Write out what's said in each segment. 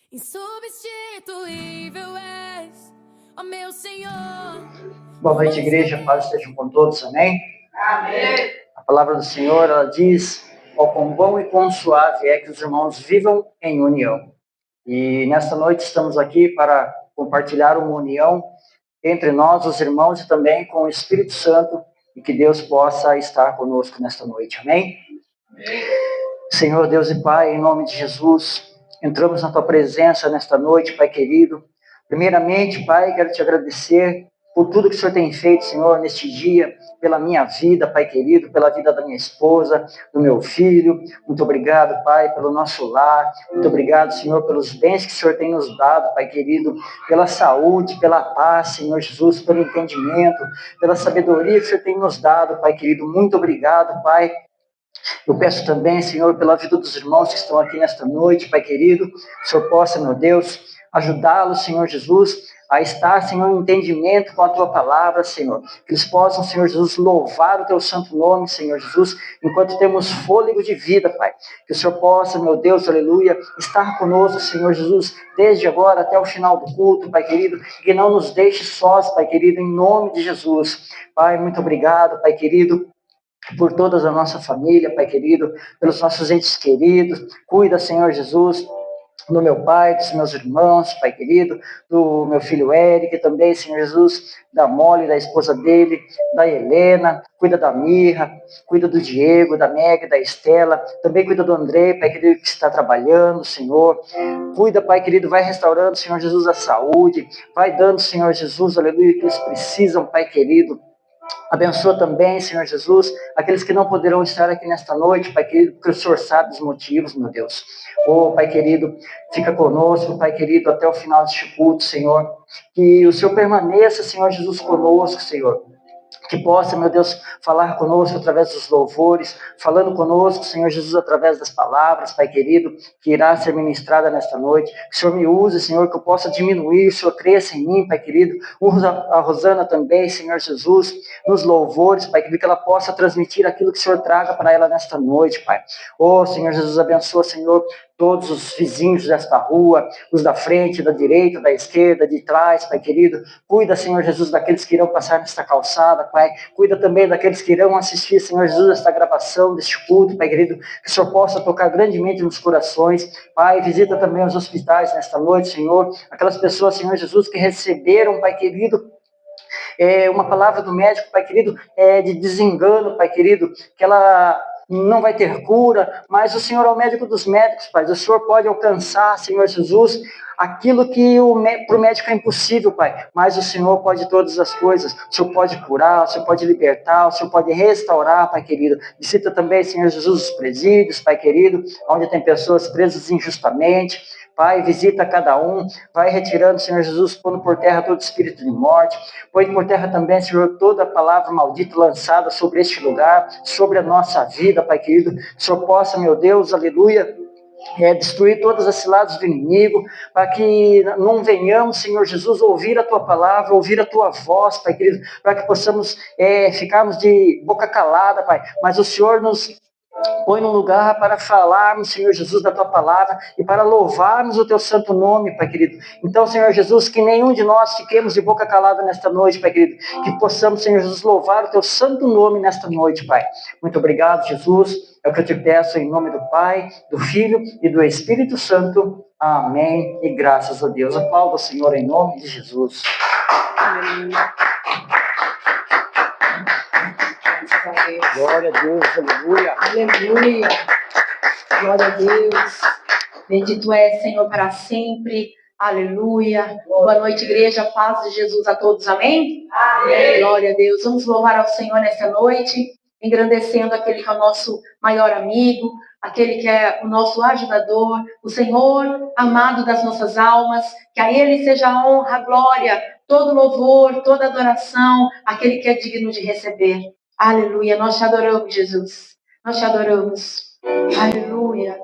Insubstituível és, ó meu Senhor. Boa noite, igreja. Paz esteja com todos, amém? Amém. A palavra do Senhor, ela diz: ó, quão bom e quão suave é que os irmãos vivam em união. E nesta noite estamos aqui para compartilhar uma união entre nós, os irmãos, e também com o Espírito Santo, e que Deus possa estar conosco nesta noite, amém? Amém. Senhor Deus e Pai, em nome de Jesus, entramos na Tua presença nesta noite, Pai querido. Primeiramente, Pai, quero Te agradecer por tudo que o Senhor tem feito, Senhor, neste dia, pela minha vida, Pai querido, pela vida da minha esposa, do meu filho. Muito obrigado, Pai, pelo nosso lar. Muito obrigado, Senhor, pelos bens que o Senhor tem nos dado, Pai querido, pela saúde, pela paz, Senhor Jesus, pelo entendimento, pela sabedoria que o Senhor tem nos dado, Pai querido. Muito obrigado, Pai. Eu peço também, Senhor, pela vida dos irmãos que estão aqui nesta noite, Pai querido, que o Senhor possa, meu Deus, ajudá-los, Senhor Jesus, a estar, Senhor, em entendimento com a Tua palavra, Senhor. Que eles possam, Senhor Jesus, louvar o Teu santo nome, Senhor Jesus, enquanto temos fôlego de vida, Pai. Que o Senhor possa, meu Deus, aleluia, estar conosco, Senhor Jesus, desde agora até o final do culto, Pai querido, que não nos deixe sós, Pai querido, em nome de Jesus. Pai, muito obrigado, Pai querido, por toda a nossa família, Pai querido, pelos nossos entes queridos. Cuida, Senhor Jesus, do meu pai, dos meus irmãos, Pai querido, do meu filho Eric, também, Senhor Jesus, da Molly, da esposa dele, da Helena, cuida da Mirra, cuida do Diego, da Meg, da Estela, também cuida do André, Pai querido, que está trabalhando, Senhor. Cuida, Pai querido, vai restaurando, Senhor Jesus, a saúde, vai dando, Senhor Jesus, aleluia, que eles precisam, Pai querido. Abençoa também, Senhor Jesus, aqueles que não poderão estar aqui nesta noite, Pai querido, porque o Senhor sabe os motivos, meu Deus. Pai querido, fica conosco, Pai querido, até o final deste culto, Senhor. Que o Senhor permaneça, Senhor Jesus, conosco, Senhor. Que possa, meu Deus, falar conosco através dos louvores, falando conosco, Senhor Jesus, através das palavras, Pai querido, que irá ser ministrada nesta noite. Que o Senhor me use, Senhor, que eu possa diminuir, o Senhor cresça em mim, Pai querido. Usa a Rosana também, Senhor Jesus, nos louvores, Pai querido, que ela possa transmitir aquilo que o Senhor traga para ela nesta noite, Pai. Senhor Jesus, abençoa, Senhor, todos os vizinhos desta rua, os da frente, da direita, da esquerda, de trás, Pai querido. Cuida, Senhor Jesus, daqueles que irão passar nesta calçada, Pai. Cuida também daqueles que irão assistir, Senhor Jesus, esta gravação deste culto, Pai querido. Que o Senhor possa tocar grandemente nos corações. Pai, visita também os hospitais nesta noite, Senhor. Aquelas pessoas, Senhor Jesus, que receberam, Pai querido, uma palavra do médico, Pai querido, de desengano, Pai querido, que ela não vai ter cura, mas o Senhor é o médico dos médicos, Pai. O Senhor pode alcançar, Senhor Jesus, aquilo que para o médico é impossível, Pai, mas o Senhor pode todas as coisas. O Senhor pode curar, o Senhor pode libertar, o Senhor pode restaurar, Pai querido. Visita também, Senhor Jesus, os presídios, Pai querido, onde tem pessoas presas injustamente. Pai, visita cada um, vai retirando, Senhor Jesus, pondo por terra todo espírito de morte, põe por terra também, Senhor, toda palavra maldita lançada sobre este lugar, sobre a nossa vida, Pai querido. Que o Senhor possa, meu Deus, aleluia, destruir todas as ciladas do inimigo, para que não venhamos, Senhor Jesus, ouvir a Tua palavra, ouvir a Tua voz, Pai querido, para que possamos ficarmos de boca calada, Pai, mas o Senhor nos põe num lugar para falarmos, Senhor Jesus, da Tua palavra e para louvarmos o Teu santo nome, Pai querido. Então, Senhor Jesus, que nenhum de nós fiquemos de boca calada nesta noite, Pai querido, que possamos, Senhor Jesus, louvar o Teu santo nome nesta noite, Pai. Muito obrigado, Jesus, é o que eu te peço em nome do Pai, do Filho e do Espírito Santo. Amém e graças a Deus. Aplauda o Senhor em nome de Jesus. Amém. Glória a Deus, aleluia. Aleluia. Glória a Deus. Bendito é, Senhor, para sempre. Aleluia. Boa noite, igreja. Paz de Jesus a todos. Amém? Amém. Glória a Deus. Vamos louvar ao Senhor nessa noite, engrandecendo aquele que é o nosso maior amigo, aquele que é o nosso ajudador, o Senhor amado das nossas almas. Que a Ele seja a honra, a glória, todo louvor, toda adoração, aquele que é digno de receber. Aleluia, nós te adoramos, Jesus. Nós te adoramos. Aleluia.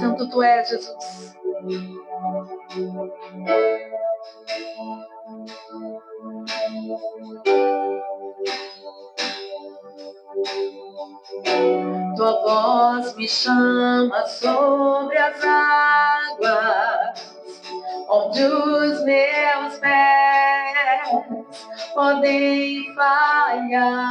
Santo tu és, Jesus. tua voz me chama sobre as águas, onde os meus pés podem falhar.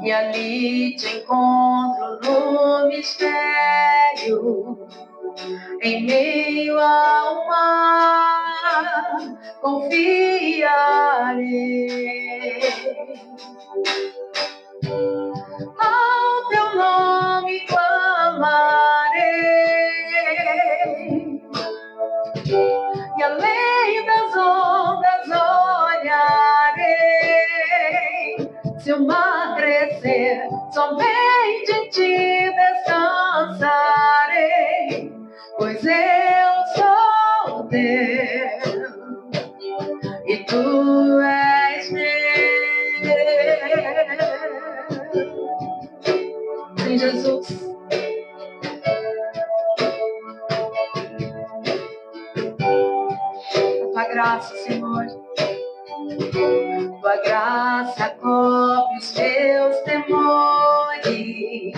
E ali te encontro no mistério, em meio ao mar, confiarei. Ao teu nome clamarei, e além das ondas olharei. Se o mar crescer, somente em ti descansarei, pois eu sou teu e tu és meu. Sim, Jesus. Tua graça, Senhor, tua graça cobre os meus temores,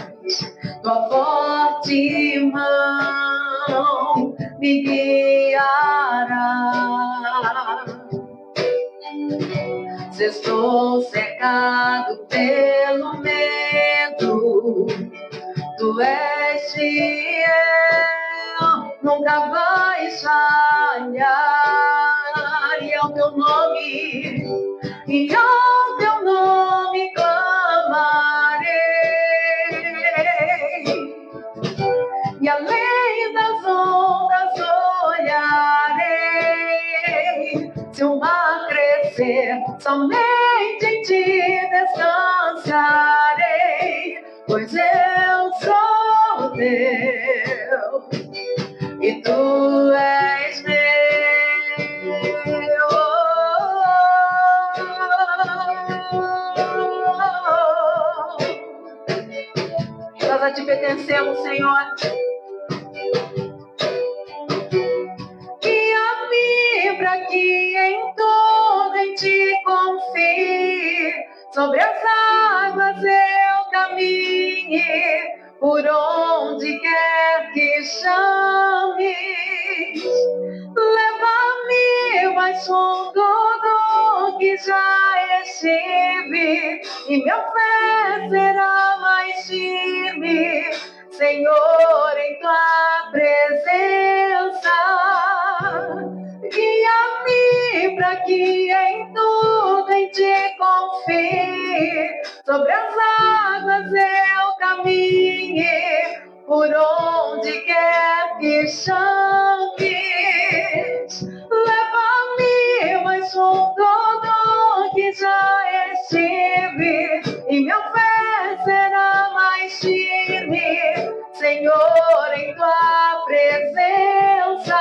tua forte mão me guiará. Se estou cercado pelo medo, tu és fiel, nunca vais falhar. E ao teu nome, e ao teu nome clamarei, e além das ondas olharei. Se o mar crescer, somente em ti descansarei, pois eu sou teu e tu és meu. Nós a te pertencemos, Senhor. Guia-me para que em tudo em ti confie, sobre as águas eu caminhe, por onde quer que chames. Leva-me mais fundo do que já estive, e minha fé será mais firme, Senhor, em tua presença. Guia-me para que em tudo em ti confie, sobre as águas eu caminhe, por onde quer que chames. Leva-me mais fundo do que já estive, e minha fé será mais firme, Senhor, em tua presença.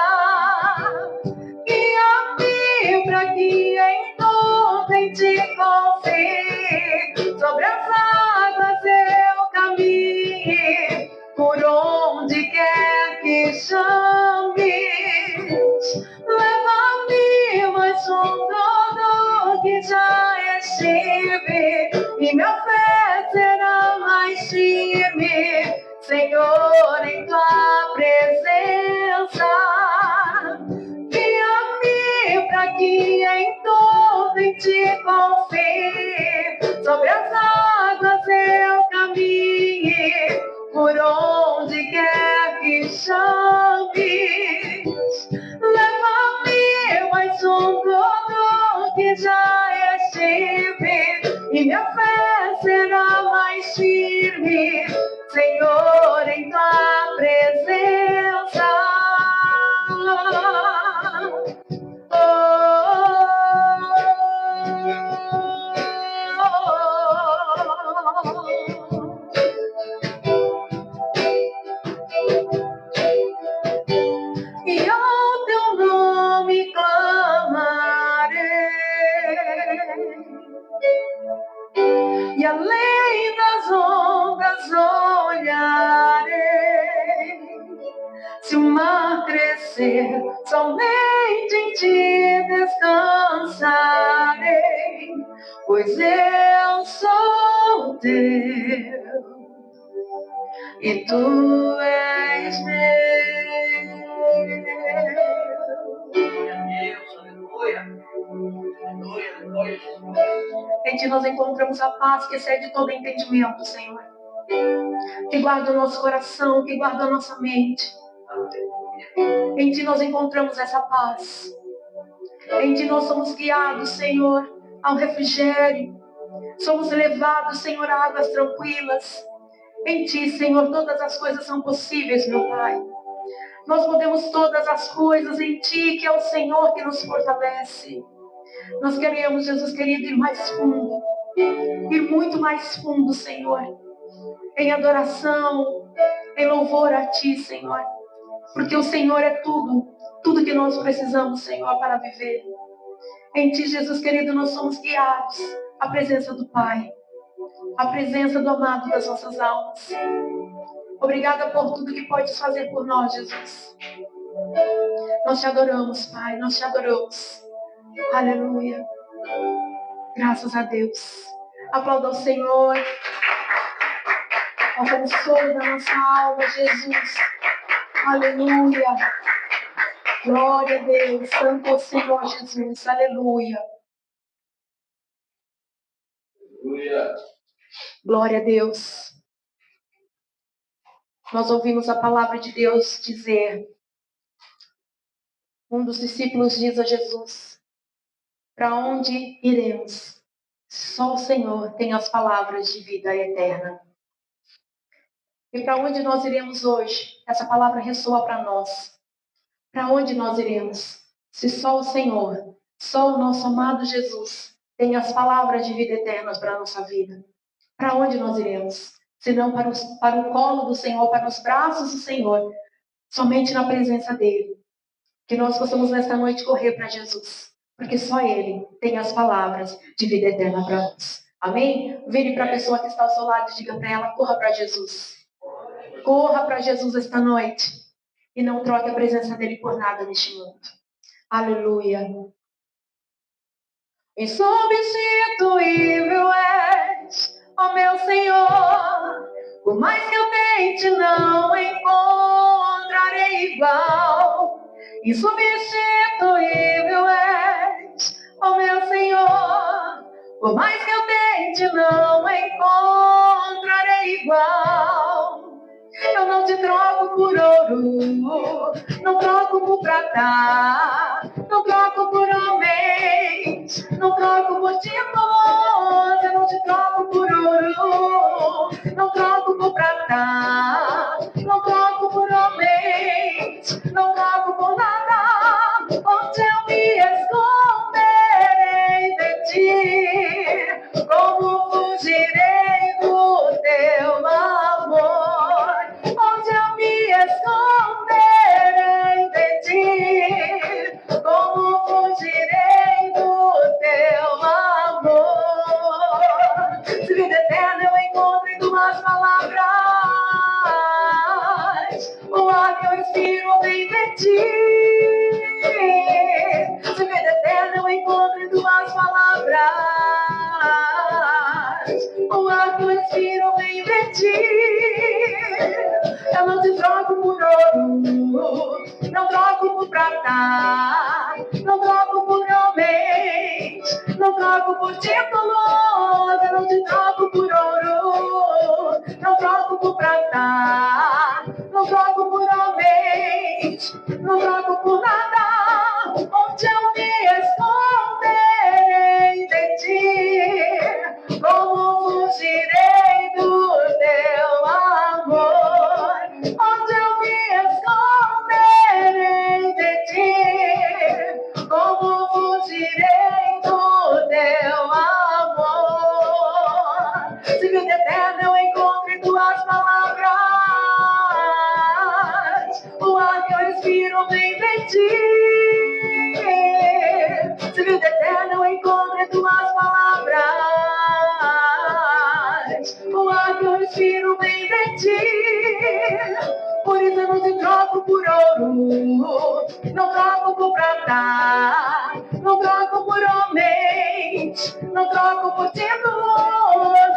Guia-me para que em tudo em ti confie, sobre as águas eu caminhe, por onde quer que chames. Leva-me mais fundo do que já estive, e minha fé será mais firme, Senhor, em tua presença. Guia-me para que em tudo em ti confie, sobre as águas eu caminhe, por onde quer que chames. Leva-me mais fundo do que já estive, e minha fé será mais firme, Senhor, em tua presença. E ao teu nome clamarei, e além das ondas olharei. Se o mar crescer, somente em ti descansarei, pois eu sou e tu és meu. Em ti nós encontramos a paz que excede todo entendimento, Senhor. Que guarda o nosso coração, que guarda a nossa mente. Em ti nós encontramos essa paz. Em ti nós somos guiados, Senhor, ao refrigério. Somos levados, Senhor, a águas tranquilas. Em ti, Senhor, todas as coisas são possíveis, meu Pai. Nós podemos todas as coisas em ti, que é o Senhor que nos fortalece. Nós queremos, Jesus querido, ir mais fundo. Ir muito mais fundo, Senhor. Em adoração, em louvor a ti, Senhor. Porque o Senhor é tudo. Tudo que nós precisamos, Senhor, para viver. Em ti, Jesus querido, nós somos guiados à presença do Pai. À presença do amado das nossas almas. Obrigada por tudo que podes fazer por nós, Jesus. Nós te adoramos, Pai. Nós te adoramos. Aleluia. Graças a Deus. Aplauda o Senhor. Ao consolo da nossa alma, Jesus. Aleluia. Glória a Deus. Santo é o Senhor Jesus. Aleluia. Aleluia. Glória a Deus. Nós ouvimos a palavra de Deus dizer. Um dos discípulos diz a Jesus: para onde iremos? Só o Senhor tem as palavras de vida eterna. E para onde nós iremos hoje? Essa palavra ressoa para nós. Para onde nós iremos? Se só o Senhor, só o nosso amado Jesus tem as palavras de vida eterna para a nossa vida. Para onde nós iremos? Se não para o colo do Senhor, para os braços do Senhor, somente na presença dEle. Que nós possamos nesta noite correr para Jesus, porque só Ele tem as palavras de vida eterna para nós. Amém? Vire para a pessoa que está ao seu lado e diga para ela: corra para Jesus. Corra para Jesus esta noite e não troque a presença dEle por nada neste mundo. Aleluia. Insubstituível és, ó meu Senhor. Por mais que eu tente, não encontrarei igual. Insubstituível és, ó meu Senhor. Por mais que eu tente, não encontrarei igual. Eu não te troco por ouro, não troco por prata, não troco por homens, não troco por títulos. Eu não te troco por ouro, não troco por prata, não troco por homens, não troco por nada. Onde eu me esconderei de ti, como fugirei do teu amor? Onde eu me esconderei de ti, como fugirei do teu amor? Se vida eterna eu encontro em tuas palavras, o ar que eu respiro vem de ti. Se vida eterna eu encontro em tuas palavras, o ar que eu respiro vem de ti. Eu não te troco por ouro, não troco por prata, não troco por homens, não troco por títulos. Eu não te troco por ouro, não troco por prata, não troco por homens, não troco por nada. Onde eu me esconderei de ti, como fugirei do teu amor? Onde eu me esconderei de ti, como fugirei do teu amor? Se vida eterna eu encontro em tuas palavras, o ar que eu respiro vem de ti. Se vida eterna eu encontro em tuas palavras, o ar que eu respiro vem de ti. Por isso eu não te troco por ouro, não troco por prata, não troco por homens, não troco por títulos.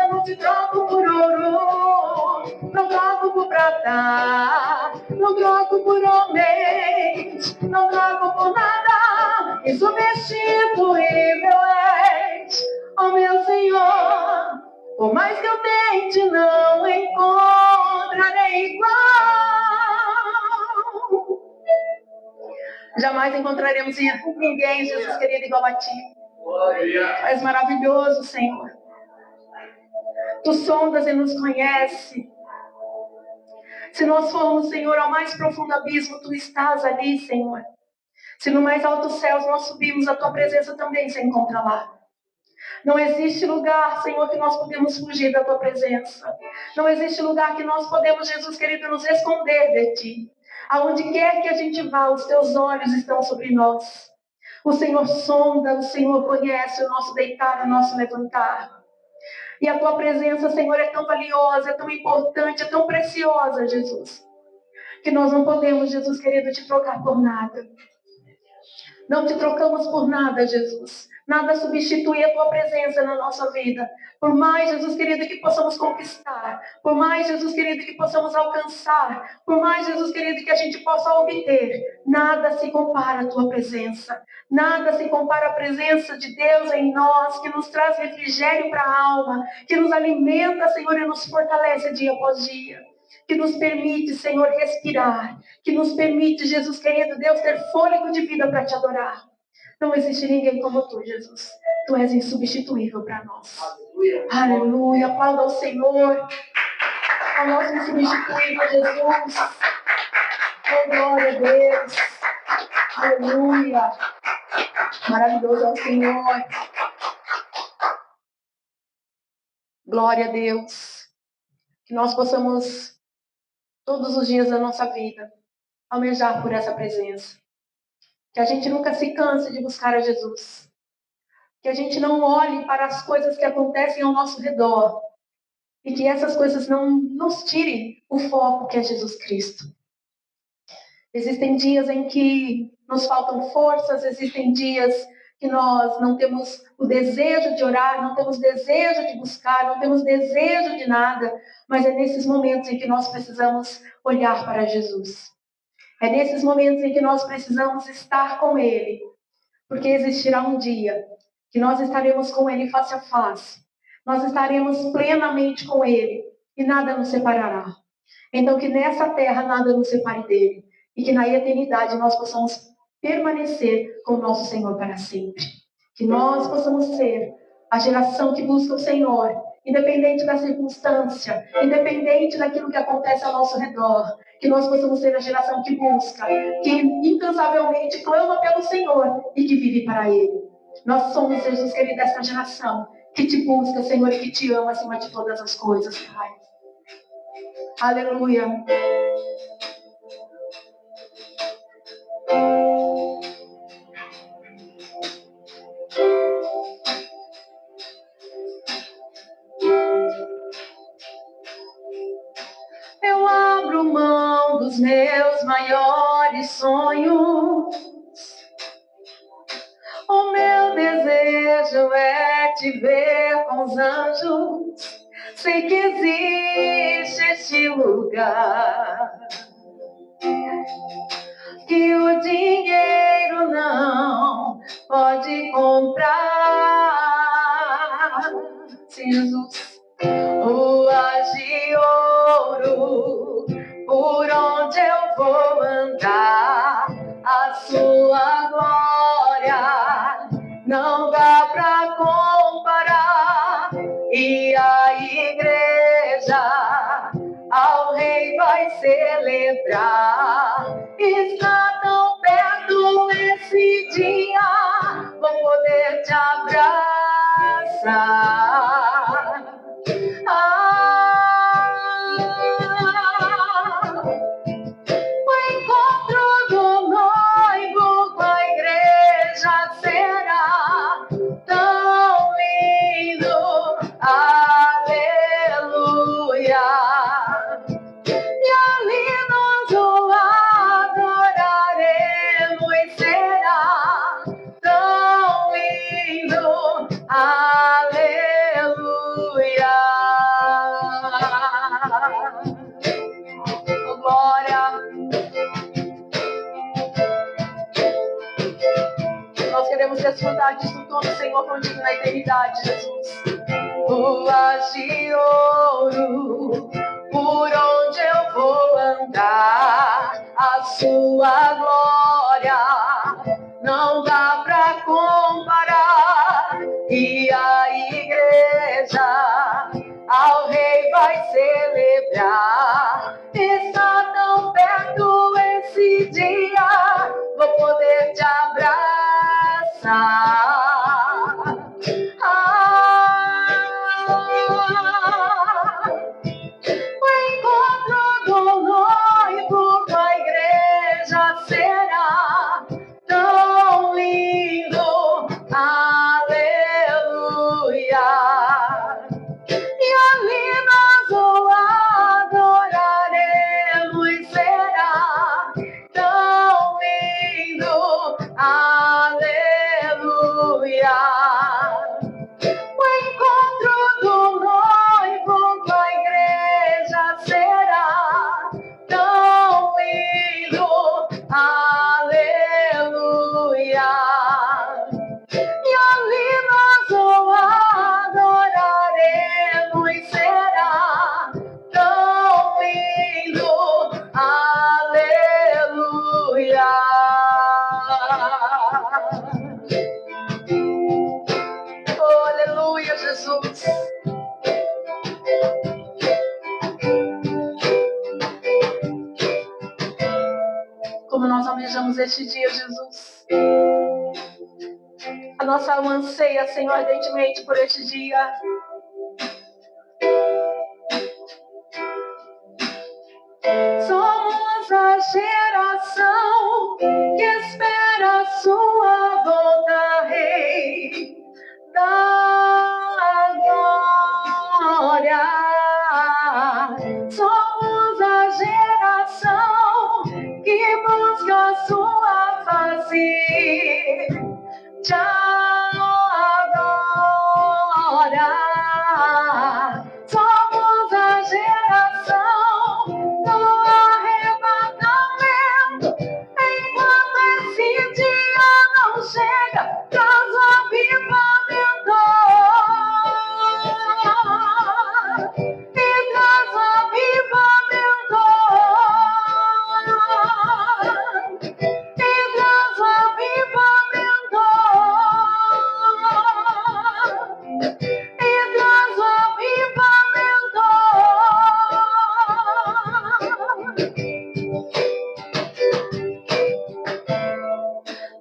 Eu não te troco por ouro, não troco por prata. prata. Não troco por homens, não troco por nada. Insubstituível és, ó meu Senhor. Por mais que eu tente, não encontrarei igual. Jamais encontraremos ninguém, Jesus querido, igual a ti. Tu és maravilhoso, Senhor. Tu sondas e nos conhece. Se nós formos, Senhor, ao mais profundo abismo, Tu estás ali, Senhor. Se no mais altos céus nós subimos, a Tua presença também se encontra lá. Não existe lugar, Senhor, que nós podemos fugir da Tua presença. Não existe lugar que nós podemos, Jesus querido, nos esconder de Ti. Aonde quer que a gente vá, os Teus olhos estão sobre nós. O Senhor sonda, o Senhor conhece o nosso deitar, o nosso levantar. E a Tua presença, Senhor, é tão valiosa, é tão importante, é tão preciosa, Jesus, que nós não podemos, Jesus querido, Te trocar por nada. Não Te trocamos por nada, Jesus. Nada substitui a Tua presença na nossa vida. Por mais, Jesus querido, que possamos conquistar. Por mais, Jesus querido, que possamos alcançar. Por mais, Jesus querido, que a gente possa obter. Nada se compara à Tua presença. Nada se compara à presença de Deus em nós, que nos traz refrigério para a alma, que nos alimenta, Senhor, e nos fortalece dia após dia. Que nos permite, Senhor, respirar. Que nos permite, Jesus querido, Deus, ter fôlego de vida para Te adorar. Não existe ninguém como Tu, Jesus. Tu és insubstituível para nós. Aleluia. Aleluia. Aplauda ao Senhor. Ao nosso insubstituível Jesus. Oh, glória a Deus. Aleluia. Maravilhoso é o Senhor. Glória a Deus. Que nós possamos, todos os dias da nossa vida, almejar por essa presença. Que a gente nunca se canse de buscar a Jesus. Que a gente não olhe para as coisas que acontecem ao nosso redor. E que essas coisas não nos tirem o foco que é Jesus Cristo. Existem dias em que nos faltam forças, existem dias que nós não temos o desejo de orar, não temos desejo de buscar, não temos desejo de nada. Mas é nesses momentos em que nós precisamos olhar para Jesus. É nesses momentos em que nós precisamos estar com Ele, porque existirá um dia que nós estaremos com Ele face a face. Nós estaremos plenamente com Ele e nada nos separará. Então que nessa terra nada nos separe dEle e que na eternidade nós possamos permanecer com o nosso Senhor para sempre. Que nós possamos ser a geração que busca o Senhor, independente da circunstância, independente daquilo que acontece ao nosso redor. Que nós possamos ser a geração que busca, que incansavelmente clama pelo Senhor e que vive para Ele. Nós somos, Jesus querido, desta geração que Te busca, Senhor, e que Te ama acima de todas as coisas, Pai. Aleluia. Eu abro mão dos meus maiores sonhos. O meu desejo é Te ver com os anjos. Sei que existe este lugar que o dinheiro não pode comprar. Jesus, ruas de ouro, por onde eu vou andar, a Sua glória não dá pra comparar. E a igreja ao Rei vai celebrar. Está tão perto esse dia, vou poder Te abraçar. O encontro do noivo com a igreja será tão lindo. Aleluia. E ali nós o adoraremos e será tão lindo. Aleluia. desfrutar disso tudo, Senhor, contigo na eternidade, Jesus. Ruas de ouro, por onde eu vou andar, a sua glória não dá pra comparar. E a igreja ao rei vai celebrar. Está tão perto esse dia, vou poder te abraçar. O encontro do noivo com a igreja será tão lindo, aleluia. E ali nós o adoraremos, será tão lindo, aleluia. O encontro do noivo com a igreja será tão lindo, aleluia. E ali nós o adoraremos, será tão lindo, aleluia. Oh, aleluia, Jesus. Como nós almejamos este dia, Jesus. A nossa alma anseia, Senhor, ardentemente por este dia. Somos a geração que espera a sua volta, Rei da glória. Somos a geração que busca a sua face, te adora. Somos a geração do arrebatamento. Enquanto esse dia não chega, traz o avivamento. E traz o avivamento. E traz o avivamento. E traz o avivamento.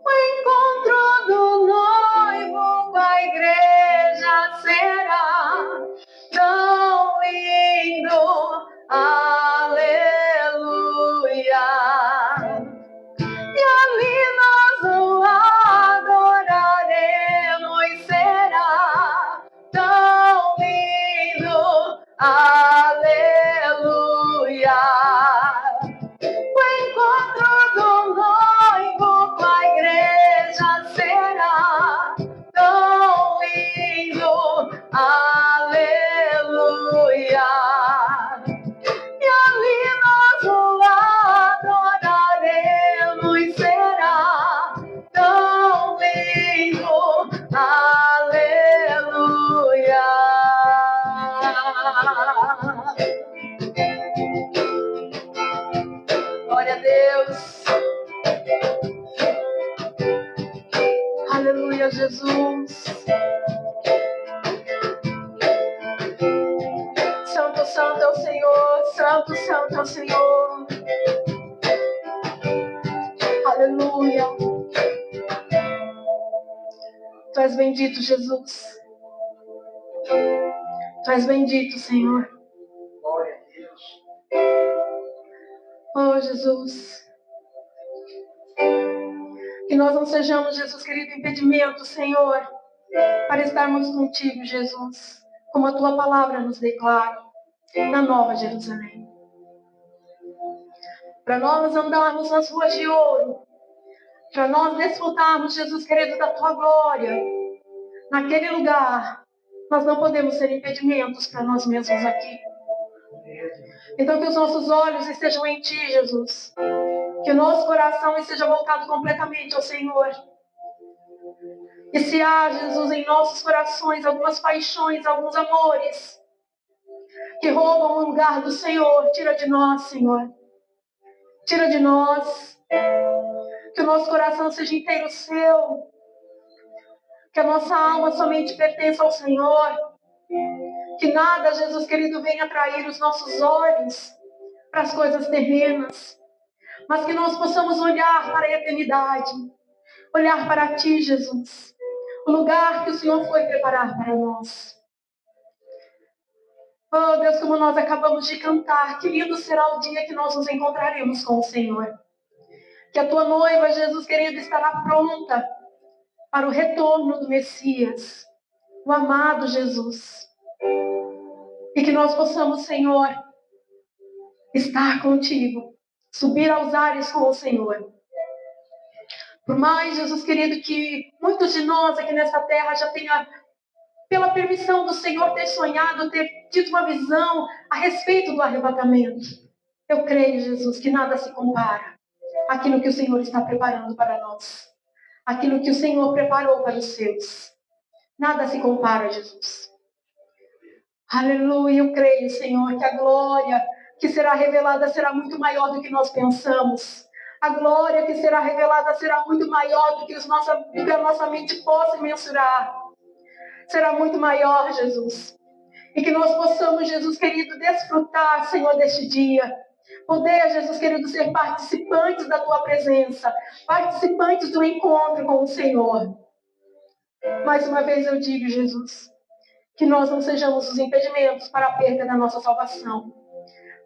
O encontro do noivo com a igreja será tão lindo, aleluia. E ali nós o adoraremos, será tão lindo, aleluia. O encontro do noivo com a igreja será tão lindo, aleluia. E ali nós o adoraremos, será tão lindo, aleluia. Glória a Deus. Aleluia, Jesus. Santo, santo é o Senhor. Santo, santo é o Senhor. Aleluia. Tu és bendito, Jesus. Tu és bendito, Senhor. Glória a Deus. Oh, Jesus. Que nós não sejamos, Jesus querido, impedimento, Senhor, para estarmos contigo, Jesus, como a tua palavra nos declara, na Nova Jerusalém. Para nós andarmos nas ruas de ouro, para nós desfrutarmos, Jesus querido, da tua glória, naquele lugar, nós não podemos ser impedimentos para nós mesmos aqui. Então que os nossos olhos estejam em ti, Jesus. Que o nosso coração esteja voltado completamente ao Senhor. E se há, Jesus, em nossos corações algumas paixões, alguns amores que roubam o lugar do Senhor, tira de nós, Senhor. Tira de nós. Que o nosso coração seja inteiro seu. Que a nossa alma somente pertença ao Senhor. Que nada, Jesus querido, venha atrair os nossos olhos para as coisas terrenas. Mas que nós possamos olhar para a eternidade. Olhar para Ti, Jesus. O lugar que o Senhor foi preparar para nós. Oh, Deus, como nós acabamos de cantar, que lindo será o dia que nós nos encontraremos com o Senhor. Que a Tua noiva, Jesus querido, estará pronta para o retorno do Messias, o amado Jesus. E que nós possamos, Senhor, estar contigo, subir aos ares com o Senhor. Por mais, Jesus querido, que muitos de nós aqui nessa terra já tenham, pela permissão do Senhor, ter sonhado, ter tido uma visão a respeito do arrebatamento. Eu creio, Jesus, que nada se compara àquilo que o Senhor está preparando para nós. Aquilo que o Senhor preparou para os seus. Nada se compara, Jesus. Aleluia, eu creio, Senhor, que a glória que será revelada será muito maior do que nós pensamos. A glória que será revelada será muito maior do que a nossa mente possa mensurar. Será muito maior, Jesus. E que nós possamos, Jesus querido, desfrutar, Senhor, deste dia. Poder, Jesus querido, ser participantes da Tua presença. Participantes do encontro com o Senhor. Mais uma vez eu digo, Jesus, que nós não sejamos os impedimentos para a perda da nossa salvação.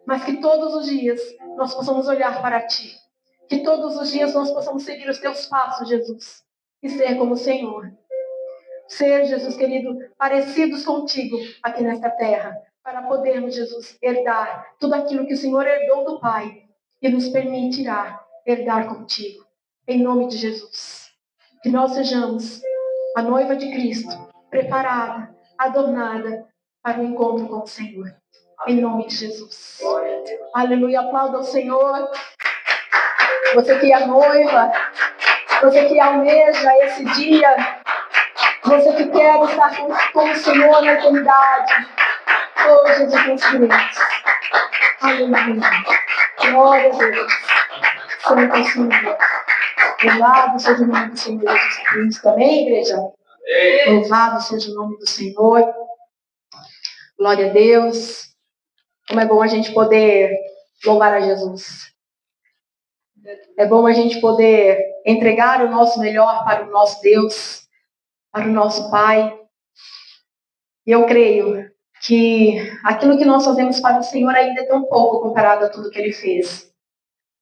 Mas que todos os dias nós possamos olhar para Ti. Que todos os dias nós possamos seguir os Teus passos, Jesus. E ser como o Senhor. Ser, Jesus querido, parecidos contigo aqui nesta terra, para podermos, Jesus, herdar tudo aquilo que o Senhor herdou do Pai e nos permitirá herdar contigo. Em nome de Jesus. Que nós sejamos a noiva de Cristo, preparada, adornada para o encontro com o Senhor. Em nome de Jesus. Aleluia, aplauda o Senhor. Você que é noiva, você que almeja esse dia, você que quer estar com o Senhor na eternidade. Oh, Jesus Cristo. Aleluia. Glória a Deus. Santo é o Senhor. Louvado seja o nome do Senhor Jesus Cristo. Amém, igreja? Amém. Louvado seja o nome do Senhor. Glória a Deus. Como é bom a gente poder louvar a Jesus. É bom a gente poder entregar o nosso melhor para o nosso Deus, para o nosso Pai. E eu creio que aquilo que nós fazemos para o Senhor ainda é tão pouco comparado a tudo que Ele fez.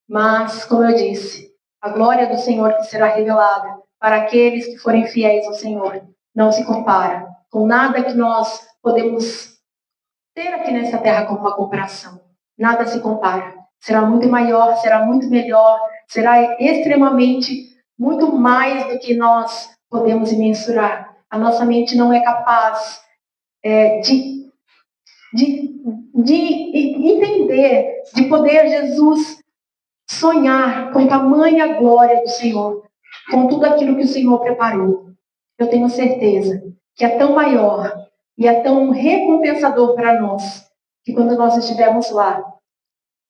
Mas, como eu disse, a glória do Senhor que será revelada para aqueles que forem fiéis ao Senhor não se compara com nada que nós podemos ter aqui nessa terra como uma comparação. Nada se compara. Será muito maior, será muito melhor, será extremamente, muito mais do que nós podemos mensurar. A nossa mente não é capaz de entender, de poder, Jesus, sonhar com tamanha glória do Senhor, com tudo aquilo que o Senhor preparou. Eu tenho certeza que é tão maior e é tão recompensador para nós, que quando nós estivermos lá,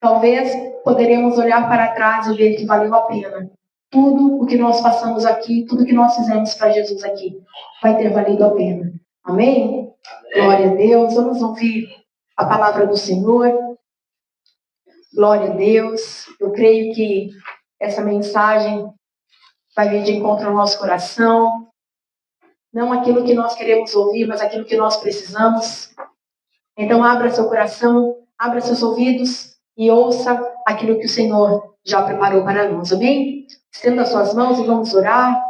talvez poderemos olhar para trás e ver que valeu a pena. Tudo o que nós passamos aqui, tudo que nós fizemos para Jesus aqui, vai ter valido a pena. Amém? Glória a Deus. Vamos ouvir a palavra do Senhor. Glória a Deus. Eu creio que essa mensagem vai vir de encontro ao nosso coração. Não aquilo que nós queremos ouvir, mas aquilo que nós precisamos. Então, abra seu coração, abra seus ouvidos e ouça aquilo que o Senhor já preparou para nós. Amém? Estenda suas mãos e vamos orar.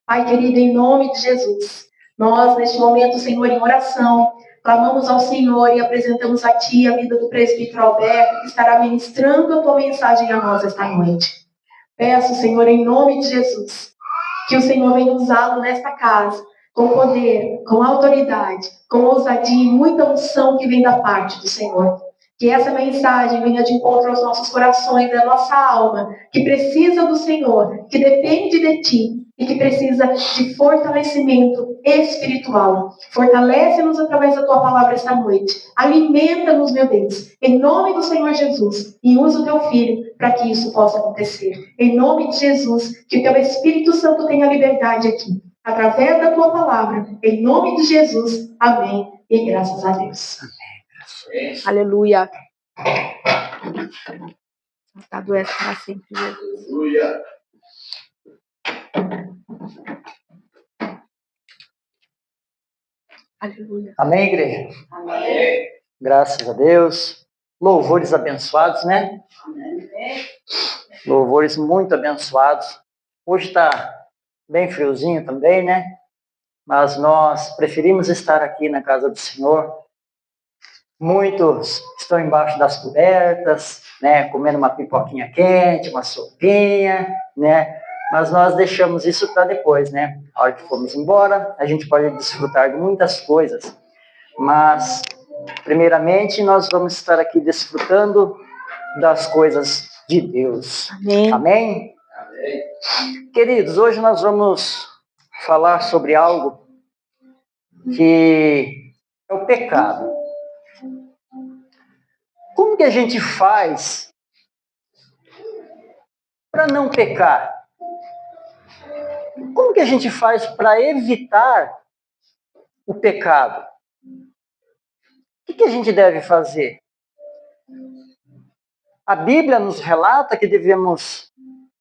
Pai querido, em nome de Jesus, nós, neste momento, Senhor, em oração, clamamos ao Senhor e apresentamos a Ti a vida do presbítero Alberto, que estará ministrando a Tua mensagem a nós esta noite. Peço, Senhor, em nome de Jesus, que o Senhor venha usá-lo nesta casa, com poder, com autoridade, com ousadia e muita unção que vem da parte do Senhor. Que essa mensagem venha de encontro aos nossos corações, da nossa alma, que precisa do Senhor, que depende de Ti. e que precisa de fortalecimento espiritual. Fortalece-nos através da tua palavra esta noite. Alimenta-nos, meu Deus, em nome do Senhor Jesus, e usa o teu filho para que isso possa acontecer. Em nome de Jesus, que o teu Espírito Santo tenha liberdade aqui, através da tua palavra. Em nome de Jesus, amém. E graças a Deus. Amém. Aleluia. Sentado és para sempre, Jesus. Aleluia. Aleluia. Amém, igreja? Amém. Graças a Deus. Louvores abençoados, né? Amém. Louvores muito abençoados. Hoje está bem friozinho também, né? Mas nós preferimos estar aqui na casa do Senhor. Muitos estão embaixo das cobertas, né? Comendo uma pipoquinha quente, uma sopinha, né? Mas nós deixamos isso para depois, né? A hora que formos embora, a gente pode desfrutar de muitas coisas. Mas, primeiramente, nós vamos estar aqui desfrutando das coisas de Deus. Amém. Amém? Amém. Queridos, hoje nós vamos falar sobre algo que é o pecado. Como que a gente faz para não pecar? Como que a gente faz para evitar o pecado? O que a gente deve fazer? A Bíblia nos relata que devemos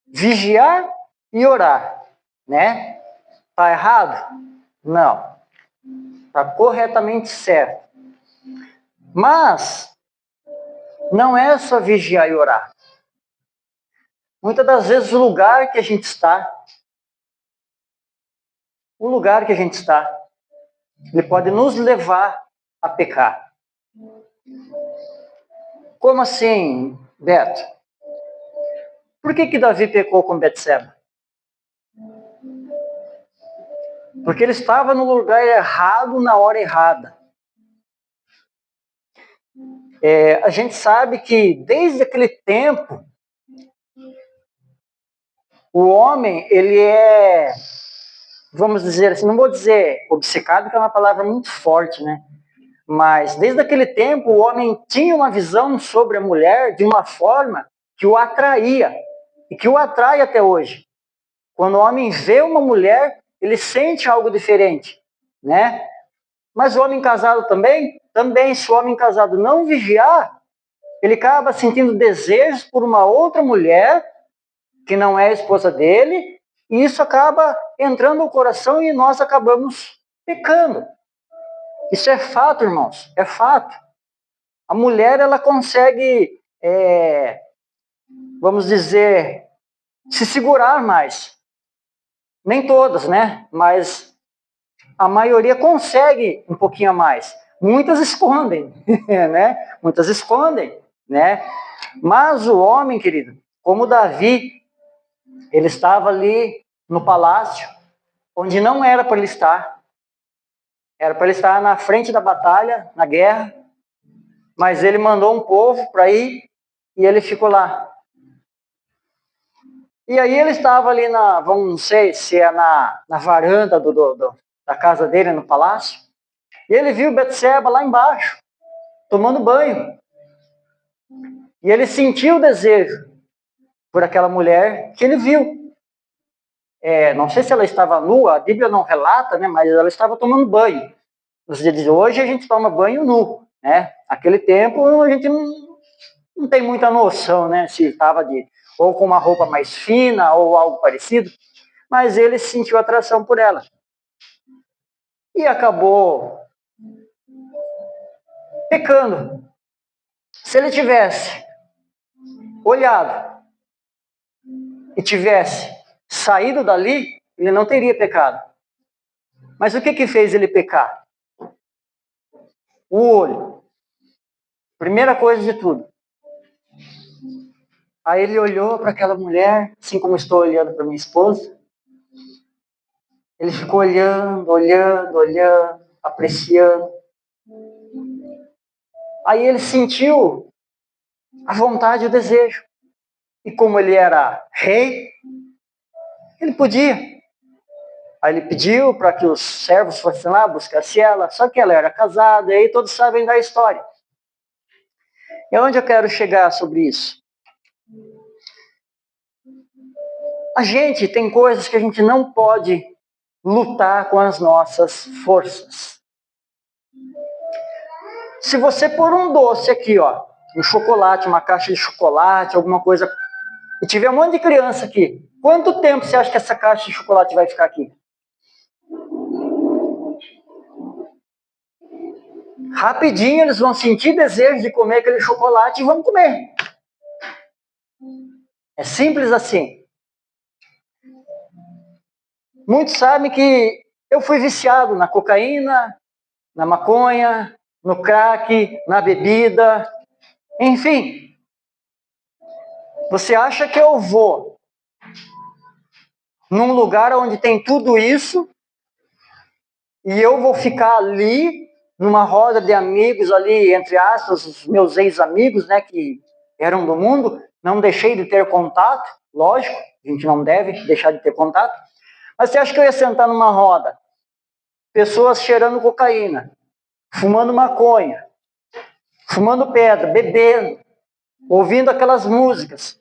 vigiar e orar, né? Está errado? Não. Está corretamente certo. Mas não é só vigiar e orar. Muitas das vezes o lugar que a gente está, ele pode nos levar a pecar. Como assim, Beto? Por que Davi pecou com Betseba? Porque ele estava no lugar errado, na hora errada. A gente sabe que desde aquele tempo, o homem, ele é, vamos dizer assim, não vou dizer obcecado, que é uma palavra muito forte, né? Mas desde aquele tempo, o homem tinha uma visão sobre a mulher de uma forma que o atraía, e que o atrai até hoje. Quando o homem vê uma mulher, ele sente algo diferente, né? Mas o homem casado também, se o homem casado não vigiar, ele acaba sentindo desejos por uma outra mulher, que não é a esposa dele, e isso acaba entrando no coração e nós acabamos pecando. Isso é fato, irmãos, é fato. A mulher, ela consegue, vamos dizer, se segurar mais. Nem todas, né? Mas a maioria consegue um pouquinho a mais. Muitas escondem, né? Muitas escondem, né? Mas o homem, querido, como Davi, ele estava ali no palácio, onde não era para ele estar. Era para ele estar na frente da batalha, na guerra, mas ele mandou um povo para ir e ele ficou lá. E aí ele estava ali não sei se é na varanda da casa dele, no palácio, e ele viu Betseba lá embaixo, tomando banho. E ele sentiu o desejo por aquela mulher que ele viu. Não sei se ela estava nua, a Bíblia não relata, né, mas ela estava tomando banho. Nos dias de hoje a gente toma banho nu, né? Aquele tempo a gente não tem muita noção, né, se estava ou com uma roupa mais fina ou algo parecido, mas ele sentiu atração por ela. E acabou pecando. Se ele tivesse olhado e tivesse saído dali, ele não teria pecado. Mas o que fez ele pecar? O olho. Primeira coisa de tudo. Aí ele olhou para aquela mulher, assim como estou olhando para minha esposa. Ele ficou olhando, apreciando. Aí ele sentiu a vontade e o desejo. E como ele era rei, ele podia. Aí ele pediu para que os servos fossem lá, buscassem ela, só que ela era casada, e aí todos sabem da história. E onde eu quero chegar sobre isso? A gente tem coisas que a gente não pode lutar com as nossas forças. Se você pôr um doce aqui, ó, um chocolate, uma caixa de chocolate, alguma coisa, e tiver um monte de criança aqui, quanto tempo você acha que essa caixa de chocolate vai ficar aqui? Rapidinho eles vão sentir desejo de comer aquele chocolate e vão comer. É simples assim. Muitos sabem que eu fui viciado na cocaína, na maconha, no crack, na bebida, enfim. Você acha que eu vou num lugar onde tem tudo isso e eu vou ficar ali numa roda de amigos ali, entre aspas, os meus ex-amigos, né, que eram do mundo, não deixei de ter contato, lógico, a gente não deve deixar de ter contato, mas você acha que eu ia sentar numa roda, pessoas cheirando cocaína, fumando maconha, fumando pedra, bebendo, ouvindo aquelas músicas,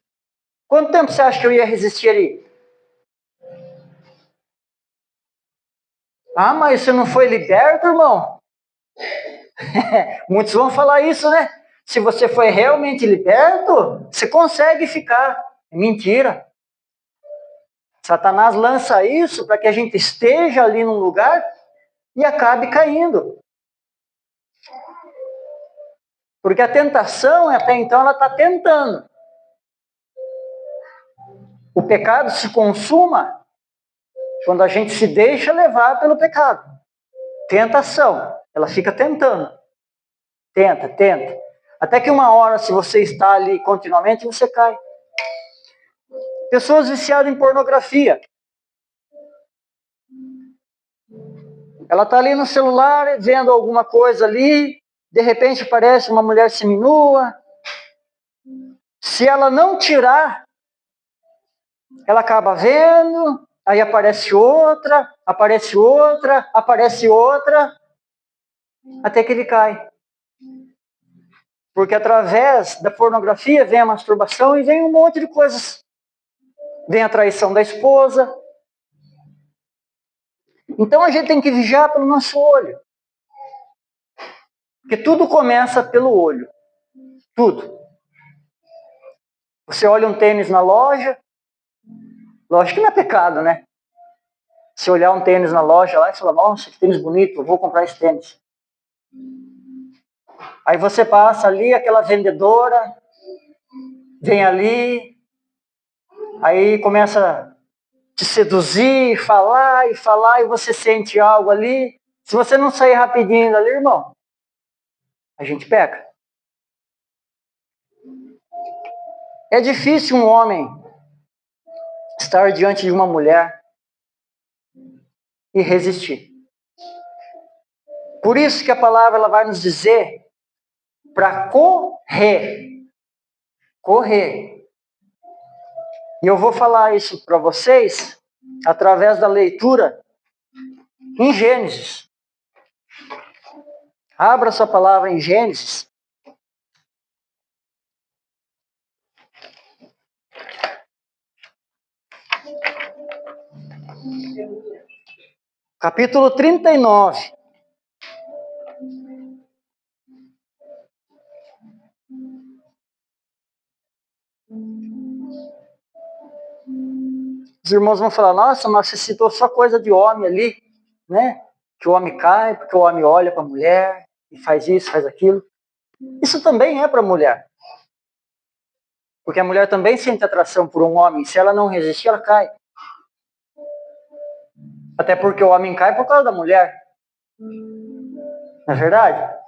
quanto tempo você acha que eu ia resistir ali? Ah, mas você não foi liberto, irmão? Muitos vão falar isso, né? Se você foi realmente liberto, você consegue ficar. É mentira. Satanás lança isso para que a gente esteja ali num lugar e acabe caindo. Porque a tentação, até então, ela está tentando. O pecado se consuma quando a gente se deixa levar pelo pecado. Tentação, ela fica tentando. Tenta, tenta. Até que uma hora, se você está ali continuamente, você cai. Pessoas viciadas em pornografia. Ela está ali no celular, vendo alguma coisa ali, de repente aparece uma mulher seminua. Se ela não tirar, ela acaba vendo, aí aparece outra, aparece outra, aparece outra, até que ele cai. Porque através da pornografia vem a masturbação e vem um monte de coisas. Vem a traição da esposa. Então a gente tem que vigiar pelo nosso olho. Porque tudo começa pelo olho. Tudo. Você olha um tênis na loja, lógico que não é pecado, né? Se olhar um tênis na loja lá e falar, nossa, que tênis bonito, eu vou comprar esse tênis. Aí você passa ali, aquela vendedora vem ali, aí começa a te seduzir, e falar, e você sente algo ali. Se você não sair rapidinho dali, irmão, a gente peca. É difícil um homem estar diante de uma mulher e resistir. Por isso que a palavra ela vai nos dizer para correr. Correr. E eu vou falar isso para vocês através da leitura em Gênesis. Abra sua palavra em Gênesis. Capítulo 39. Os irmãos vão falar, nossa, mas você citou só coisa de homem ali, né? Que o homem cai, porque o homem olha para a mulher e faz isso, faz aquilo. Isso também é para a mulher. Porque a mulher também sente atração por um homem. Se ela não resistir, ela cai. Até porque o homem cai por causa da mulher. Não é verdade?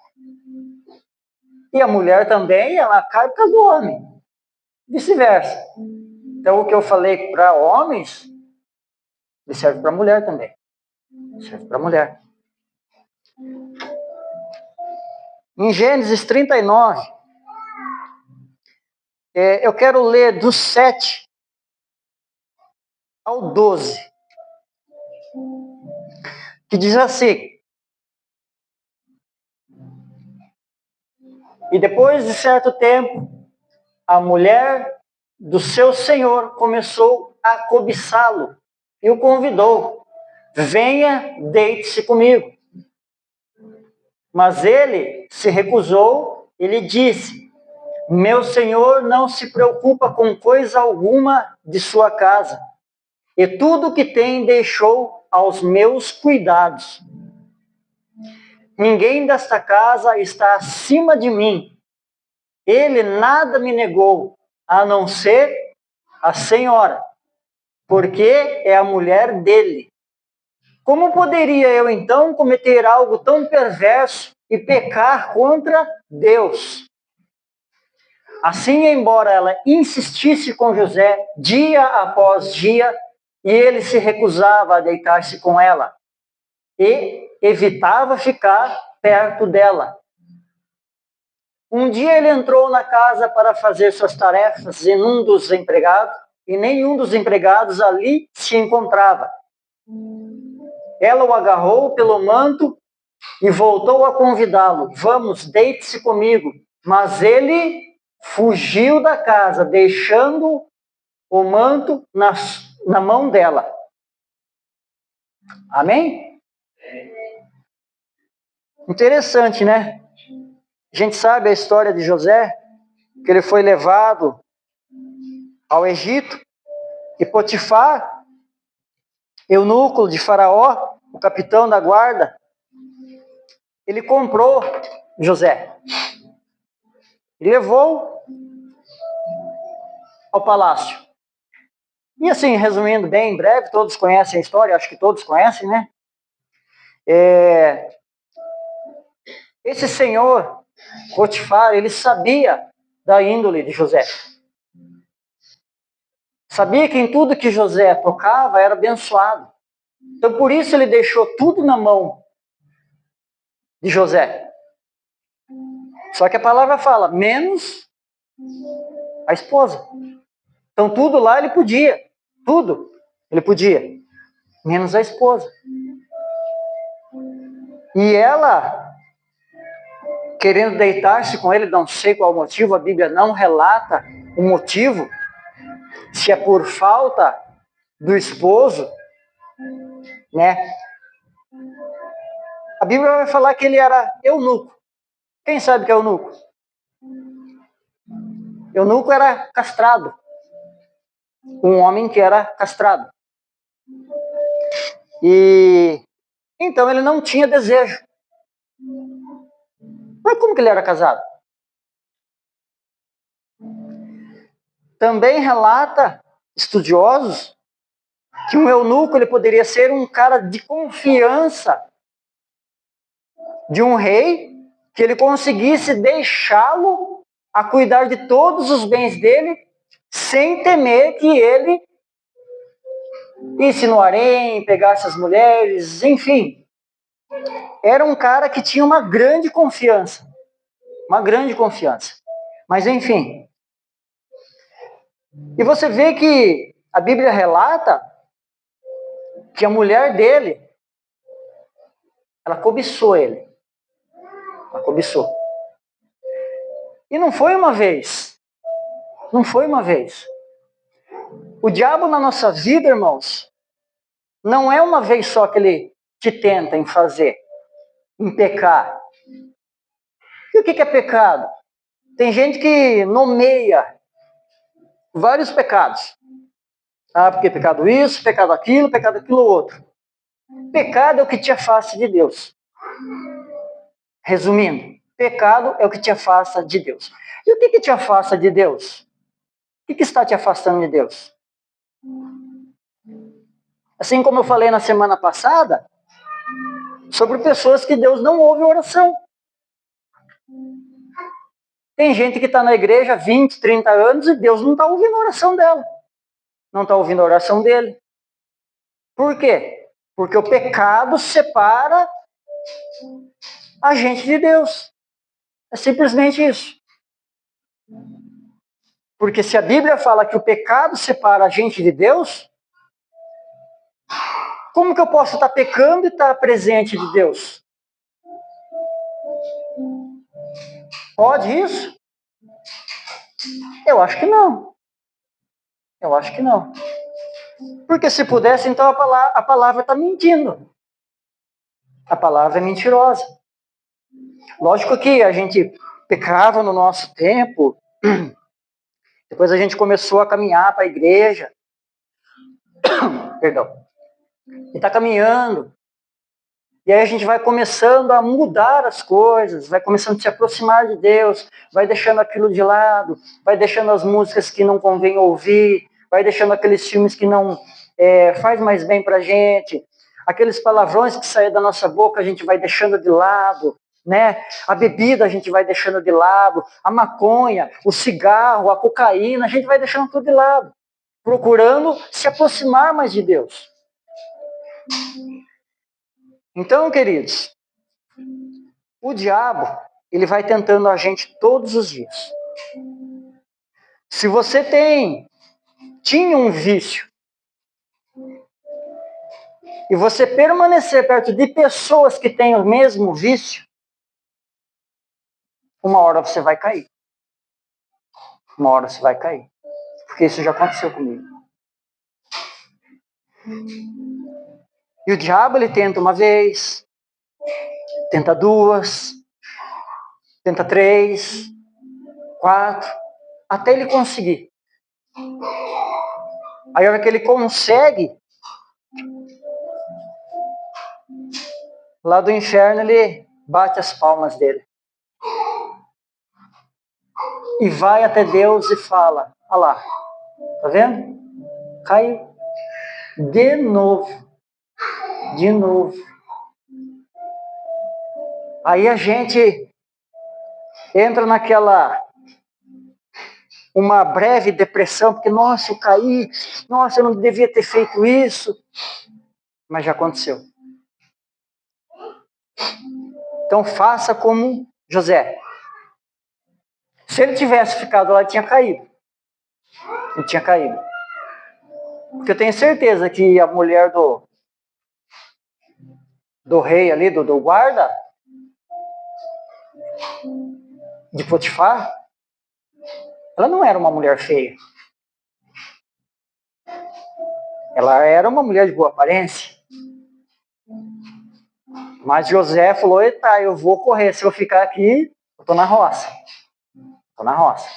E a mulher também, ela cai por causa do homem. Vice-versa. Então, o que eu falei para homens, serve para a mulher também. Serve para a mulher. Em Gênesis 39, eu quero ler do 7 ao 12. que diz assim: e depois de certo tempo, a mulher do seu senhor começou a cobiçá-lo e o convidou: venha, deite-se comigo. Mas ele se recusou e lhe disse: meu senhor não se preocupa com coisa alguma de sua casa, e tudo que tem deixou aos meus cuidados. Ninguém desta casa está acima de mim. Ele nada me negou, a não ser a senhora, porque é a mulher dele. Como poderia eu então cometer algo tão perverso e pecar contra Deus? Assim, embora ela insistisse com José dia após dia, e ele se recusava a deitar-se com ela e evitava ficar perto dela. Um dia ele entrou na casa para fazer suas tarefas e nenhum dos empregados ali se encontrava. Ela o agarrou pelo manto e voltou a convidá-lo: vamos, deite-se comigo. Mas ele fugiu da casa, deixando o manto na mão dela. Amém? Interessante, né? A gente sabe a história de José, que ele foi levado ao Egito, e Potifar, eunuco de Faraó, o capitão da guarda, ele comprou José. Ele levou ao palácio. E assim, resumindo bem, em breve, todos conhecem a história, acho que todos conhecem, né? Esse senhor, Potifar, ele sabia da índole de José. Sabia que em tudo que José tocava era abençoado. Então, por isso, ele deixou tudo na mão de José. Só que a palavra fala, menos a esposa. Então, tudo lá ele podia. Tudo ele podia. Menos a esposa. E ela, querendo deitar-se com ele, não sei qual o motivo, a Bíblia não relata o motivo, se é por falta do esposo, né? A Bíblia vai falar que ele era eunuco. Quem sabe que é eunuco? Eunuco era castrado. Um homem que era castrado. E então ele não tinha desejo. Mas como que ele era casado? Também relata estudiosos que um eunuco ele poderia ser um cara de confiança de um rei, que ele conseguisse deixá-lo a cuidar de todos os bens dele, sem temer que ele isse no harém, pegasse as mulheres, enfim. Era um cara que tinha uma grande confiança. Uma grande confiança. Mas enfim. E você vê que a Bíblia relata que a mulher dele, ela cobiçou ele. Ela cobiçou. E não foi uma vez. Não foi uma vez. O diabo na nossa vida, irmãos, não é uma vez só que ele te tenta em fazer, em pecar. E o que é pecado? Tem gente que nomeia vários pecados. Ah, porque pecado isso, pecado aquilo outro. Pecado é o que te afasta de Deus. Resumindo, pecado é o que te afasta de Deus. E o que te afasta de Deus? O que está te afastando de Deus? Assim como eu falei na semana passada, sobre pessoas que Deus não ouve oração. Tem gente que está na igreja há 20, 30 anos e Deus não está ouvindo a oração dela. Não está ouvindo a oração dele. Por quê? Porque o pecado separa a gente de Deus. É simplesmente isso. Porque se a Bíblia fala que o pecado separa a gente de Deus, Como que eu posso estar pecando e estar presente de Deus? Pode isso? Eu acho que não. Eu acho que não. Porque se pudesse, então a palavra está mentindo. A palavra é mentirosa. Lógico que a gente pecava no nosso tempo, depois a gente começou a caminhar para a igreja, perdão, e está caminhando, e aí a gente vai começando a mudar as coisas, vai começando a se aproximar de Deus, vai deixando aquilo de lado, vai deixando as músicas que não convém ouvir, vai deixando aqueles filmes que não faz mais bem para a gente, aqueles palavrões que saem da nossa boca a gente vai deixando de lado, né? A bebida a gente vai deixando de lado, a maconha, o cigarro, a cocaína, a gente vai deixando tudo de lado, procurando se aproximar mais de Deus. Então, queridos, o diabo, ele vai tentando a gente todos os dias. Se você tinha um vício, e você permanecer perto de pessoas que têm o mesmo vício, uma hora você vai cair. Uma hora você vai cair. Porque isso já aconteceu comigo. E o diabo, ele tenta uma vez, tenta duas, tenta 3, 4, até ele conseguir. Aí a hora que ele consegue, lá do inferno ele bate as palmas dele. E vai até Deus e fala, olha lá, tá vendo? Caiu. De novo. De novo. Aí a gente entra uma breve depressão, porque, nossa, eu caí, nossa, eu não devia ter feito isso. Mas já aconteceu. Então faça como José. Se ele tivesse ficado lá, ele tinha caído. Ele tinha caído. Porque eu tenho certeza que a mulher do rei ali, do guarda, de Potifar, ela não era uma mulher feia. Ela era uma mulher de boa aparência. Mas José falou, eita, eu vou correr, se eu ficar aqui, eu tô na roça. Tô na roça.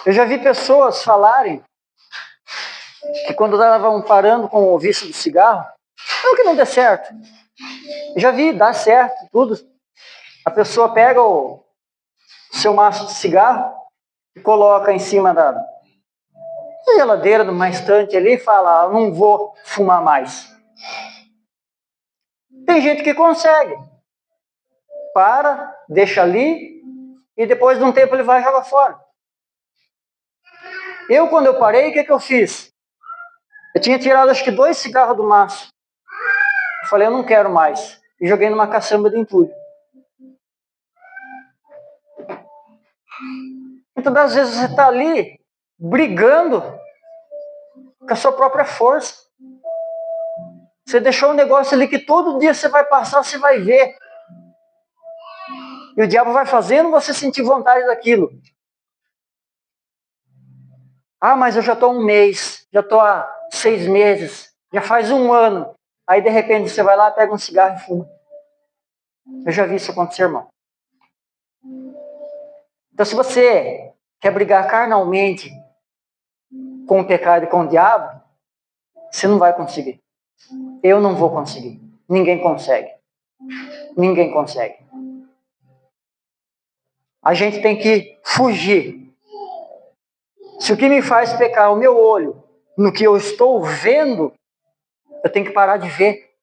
Eu já vi pessoas falarem que quando estavam parando com o vício do cigarro, não que não dê certo. Eu já vi, dá certo, tudo. A pessoa pega o seu maço de cigarro e coloca em cima da geladeira, numa estante ali, e fala, não vou fumar mais. Tem gente que consegue. Para, deixa ali, e depois de um tempo ele vai e joga fora. Quando eu parei, o que eu fiz? Eu tinha tirado acho que 2 cigarros do maço. Eu falei, eu não quero mais. E joguei numa caçamba de entulho. Muitas das vezes você está ali, brigando com a sua própria força. Você deixou um negócio ali que todo dia você vai passar, você vai ver. E o diabo vai fazendo você sentir vontade daquilo. Ah, mas eu já estou 1 mês, já estou há 6 meses, já faz 1 ano. Aí de repente você vai lá, pega um cigarro e fuma. Eu já vi isso acontecer, irmão. Então se você quer brigar carnalmente com o pecado e com o diabo, você não vai conseguir. Eu não vou conseguir. Ninguém consegue. Ninguém consegue. A gente tem que fugir. Se o que me faz pecar é o meu olho, no que eu estou vendo, eu tenho que parar de ver.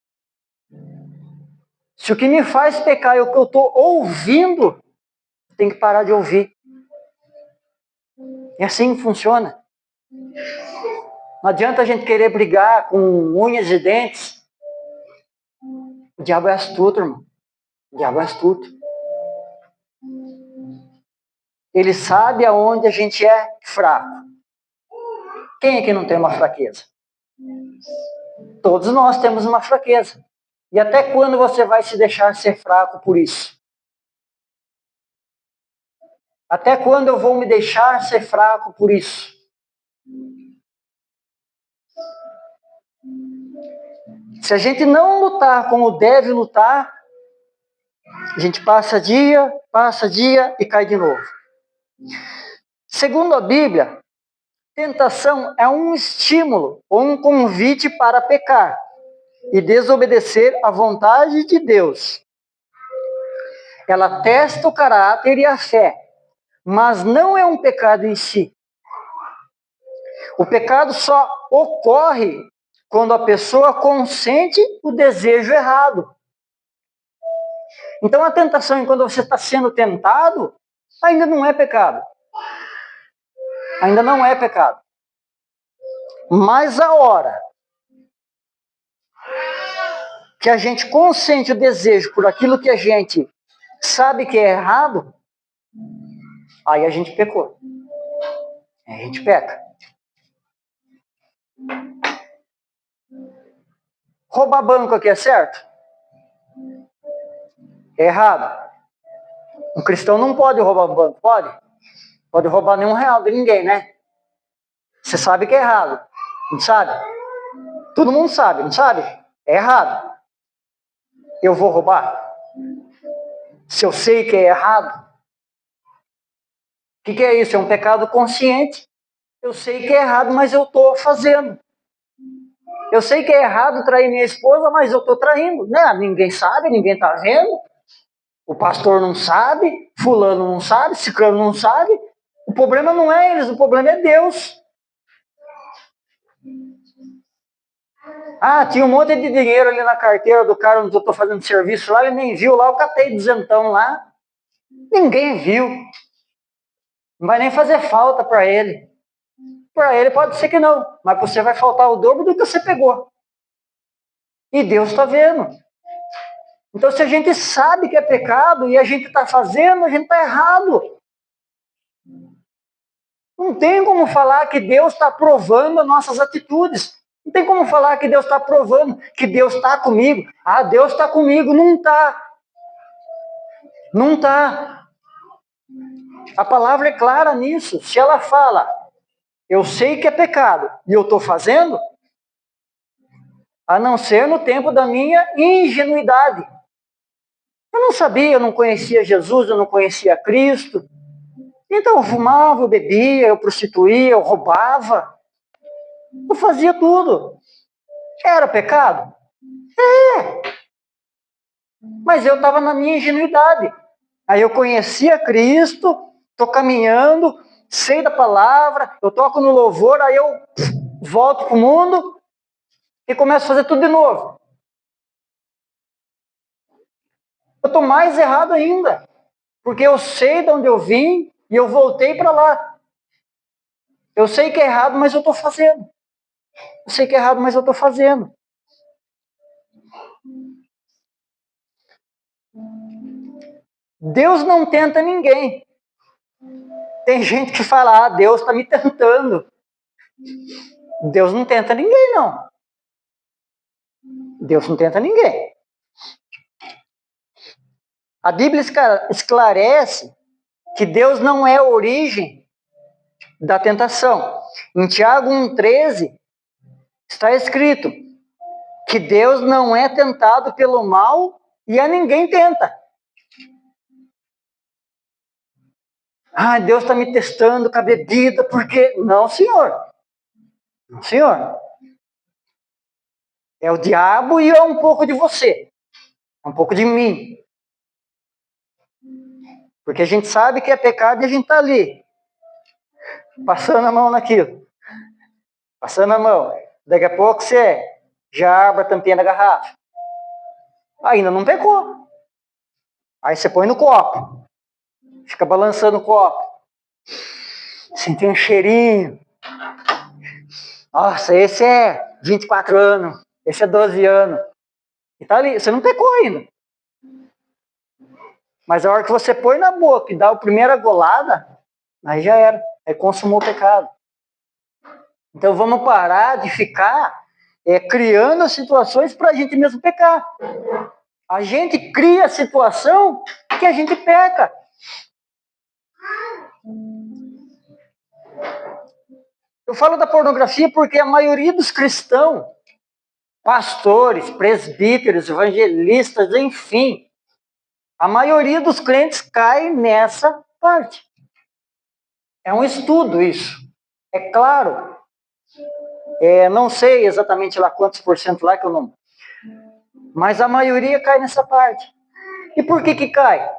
Se o que me faz pecar é o que eu estou ouvindo, eu tenho que parar de ouvir. E assim funciona. Não adianta a gente querer brigar com unhas e dentes. O diabo é astuto, irmão. O diabo é astuto. Ele sabe aonde a gente é fraco. Quem é que não tem uma fraqueza? Todos nós temos uma fraqueza. E até quando você vai se deixar ser fraco por isso? Até quando eu vou me deixar ser fraco por isso? Se a gente não lutar como deve lutar, a gente passa dia e cai de novo. Segundo a Bíblia, tentação é um estímulo ou um convite para pecar e desobedecer à vontade de Deus. Ela testa o caráter e a fé, mas não é um pecado em si. O pecado só ocorre quando a pessoa consente o desejo errado. Então a tentação, quando você está sendo tentado, ainda não é pecado. Ainda não é pecado. Mas a hora que a gente consente o desejo por aquilo que a gente sabe que é errado, aí a gente pecou. Aí a gente peca. Roubar banco aqui é certo? É errado. Um cristão não pode roubar banco, pode? Pode roubar nenhum real de ninguém, né? Você sabe que é errado, não sabe? Todo mundo sabe, não sabe? É errado. Eu vou roubar? Se eu sei que é errado? O que é isso? É um pecado consciente. Eu sei que é errado, mas eu estou fazendo. Eu sei que é errado trair minha esposa, mas eu estou traindo. Né? Ninguém sabe, ninguém está vendo. O pastor não sabe, fulano não sabe, ciclano não sabe. O problema não é eles, o problema é Deus. Ah, tinha um monte de dinheiro ali na carteira do cara onde eu estou fazendo serviço lá, ele nem viu lá, eu catei duzentão lá. Ninguém viu. Não vai nem fazer falta para ele. Para ele pode ser que não, mas você vai faltar o dobro do que você pegou. E Deus está vendo. Então, se a gente sabe que é pecado e a gente está fazendo, a gente está errado. Não tem como falar que Deus está aprovando as nossas atitudes. Não tem como falar que Deus está aprovando, que Deus está comigo. Ah, Deus está comigo. Não está. Não está. A palavra é clara nisso. Se ela fala, eu sei que é pecado e eu estou fazendo, a não ser no tempo da minha ingenuidade. Eu não sabia, eu não conhecia Jesus, eu não conhecia Cristo. Então eu fumava, eu bebia, eu prostituía, eu roubava. Eu fazia tudo. Era pecado? É. Mas eu estava na minha ingenuidade. Aí eu conhecia Cristo, estou caminhando, sei da palavra, eu toco no louvor, aí eu volto para o mundo e começo a fazer tudo de novo. Eu estou mais errado ainda, porque eu sei de onde eu vim e eu voltei para lá. Eu sei que é errado, mas eu estou fazendo. Eu sei que é errado, mas eu estou fazendo. Deus não tenta ninguém. Tem gente que fala, ah, Deus está me tentando. Deus não tenta ninguém, não. Deus não tenta ninguém. A Bíblia esclarece que Deus não é a origem da tentação. Em Tiago 1,13 está escrito que Deus não é tentado pelo mal e a ninguém tenta. Ah, Deus está me testando com a bebida porque... Não, senhor. Não, senhor. É o diabo e é um pouco de você. É um pouco de mim. Porque a gente sabe que é pecado e a gente está ali. Passando a mão naquilo. Passando a mão. Daqui a pouco você já abre a tampinha da garrafa. Ainda não pecou. Aí você põe no copo. Fica balançando o copo. Sente um cheirinho. Nossa, esse é 24 anos. Esse é 12 anos. E tá ali. Você não pecou ainda. Mas a hora que você põe na boca e dá a primeira golada, aí já era. Aí consumou o pecado. Então vamos parar de ficar criando as situações para a gente mesmo pecar. A gente cria a situação que a gente peca. Eu falo da pornografia porque a maioria dos cristãos, pastores, presbíteros, evangelistas, enfim, a maioria dos crentes cai nessa parte. É um estudo isso. É claro. Não sei exatamente lá quantos por cento lá que eu não... Mas a maioria cai nessa parte. E por que cai?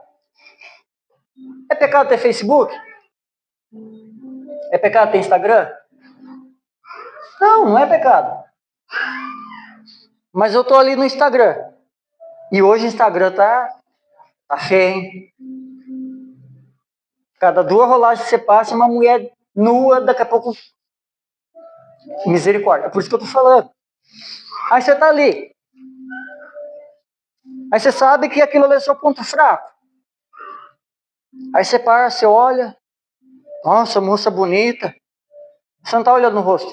É pecado ter Facebook? É pecado ter Instagram? Não, não é pecado. Mas eu tô ali no Instagram. E hoje o Instagram tá feio, hein? Cada 2 rolagens que você passa, uma mulher nua, daqui a pouco... Misericórdia. É por isso que eu tô falando. Aí você tá ali. Aí você sabe que aquilo ali é seu ponto fraco. Aí você para, você olha. Nossa, moça bonita. Você não tá olhando no rosto.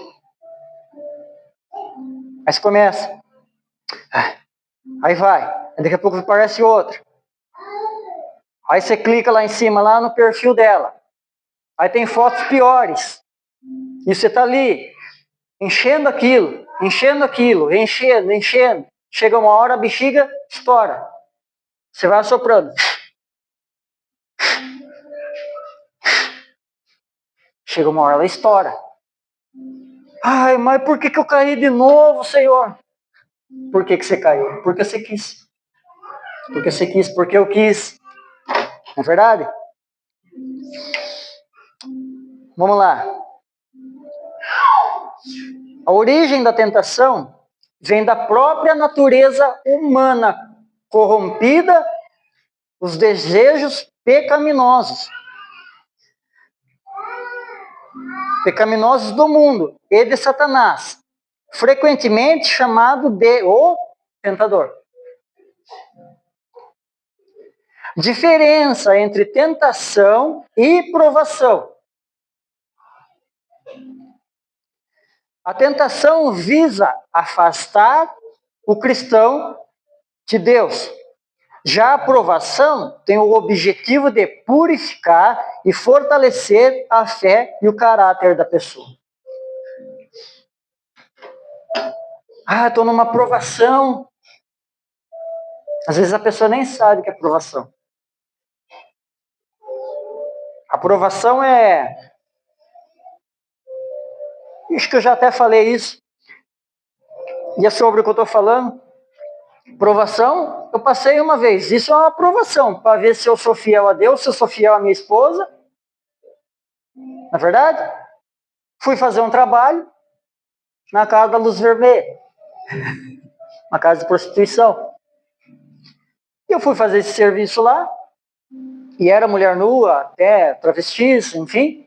Aí você começa. Aí vai. Aí daqui a pouco aparece outra. Aí você clica lá em cima, lá no perfil dela. Aí tem fotos piores. E você tá ali, enchendo aquilo, enchendo. Chega uma hora, a bexiga estoura. Você vai assoprando. Chega uma hora, ela estoura. Ai, mas por que eu caí de novo, Senhor? Por que você caiu? Porque você quis. Porque eu quis. Não é verdade? Vamos lá. A origem da tentação vem da própria natureza humana, corrompida, os desejos pecaminosos do mundo e de Satanás, frequentemente chamado de o tentador. Diferença entre tentação e provação. A tentação visa afastar o cristão de Deus. Já a provação tem o objetivo de purificar e fortalecer a fé e o caráter da pessoa. Estou numa provação. Às vezes a pessoa nem sabe que é provação. A provação é... Acho que eu já até falei isso. E é sobre o que eu estou falando. Provação, eu passei uma vez. Isso é uma provação, para ver se eu sou fiel a Deus, se eu sou fiel à minha esposa. Não é verdade? Fui fazer um trabalho na casa da Luz Vermelha. Uma casa de prostituição. E eu fui fazer esse serviço lá. E era mulher nua, até travestis, enfim.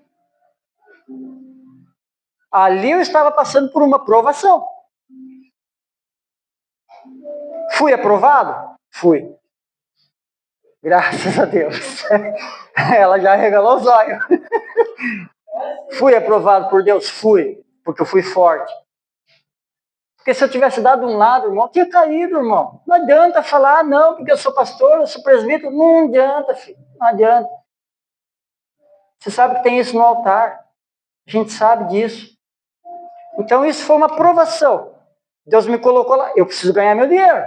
Ali eu estava passando por uma provação. Fui aprovado? Fui. Graças a Deus. Ela já regalou os olhos. Fui aprovado por Deus? Fui. Porque eu fui forte. Porque se eu tivesse dado um lado, irmão, eu tinha caído, irmão. Não adianta falar, não, porque eu sou pastor, eu sou presbítero. Não adianta, filho. Não adianta. Você sabe que tem isso no altar. A gente sabe disso. Então isso foi uma provação. Deus me colocou lá. Eu preciso ganhar meu dinheiro.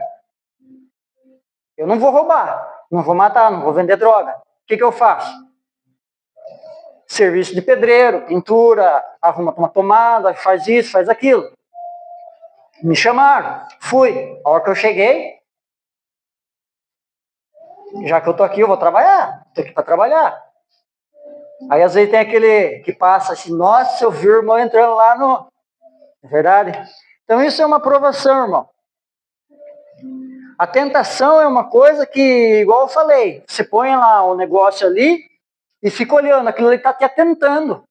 Eu não vou roubar, não vou matar, não vou vender droga. O que eu faço? Serviço de pedreiro, pintura, arruma uma tomada, faz isso, faz aquilo. Me chamaram, fui. A hora que eu cheguei, já que eu tô aqui, eu vou trabalhar. Tô aqui para trabalhar. Aí às vezes tem aquele que passa assim, nossa, eu vi o irmão entrando lá no... É verdade? Então isso é uma provação, irmão. A tentação é uma coisa que, igual eu falei, você põe lá o negócio ali e fica olhando, aquilo ali está te atentando.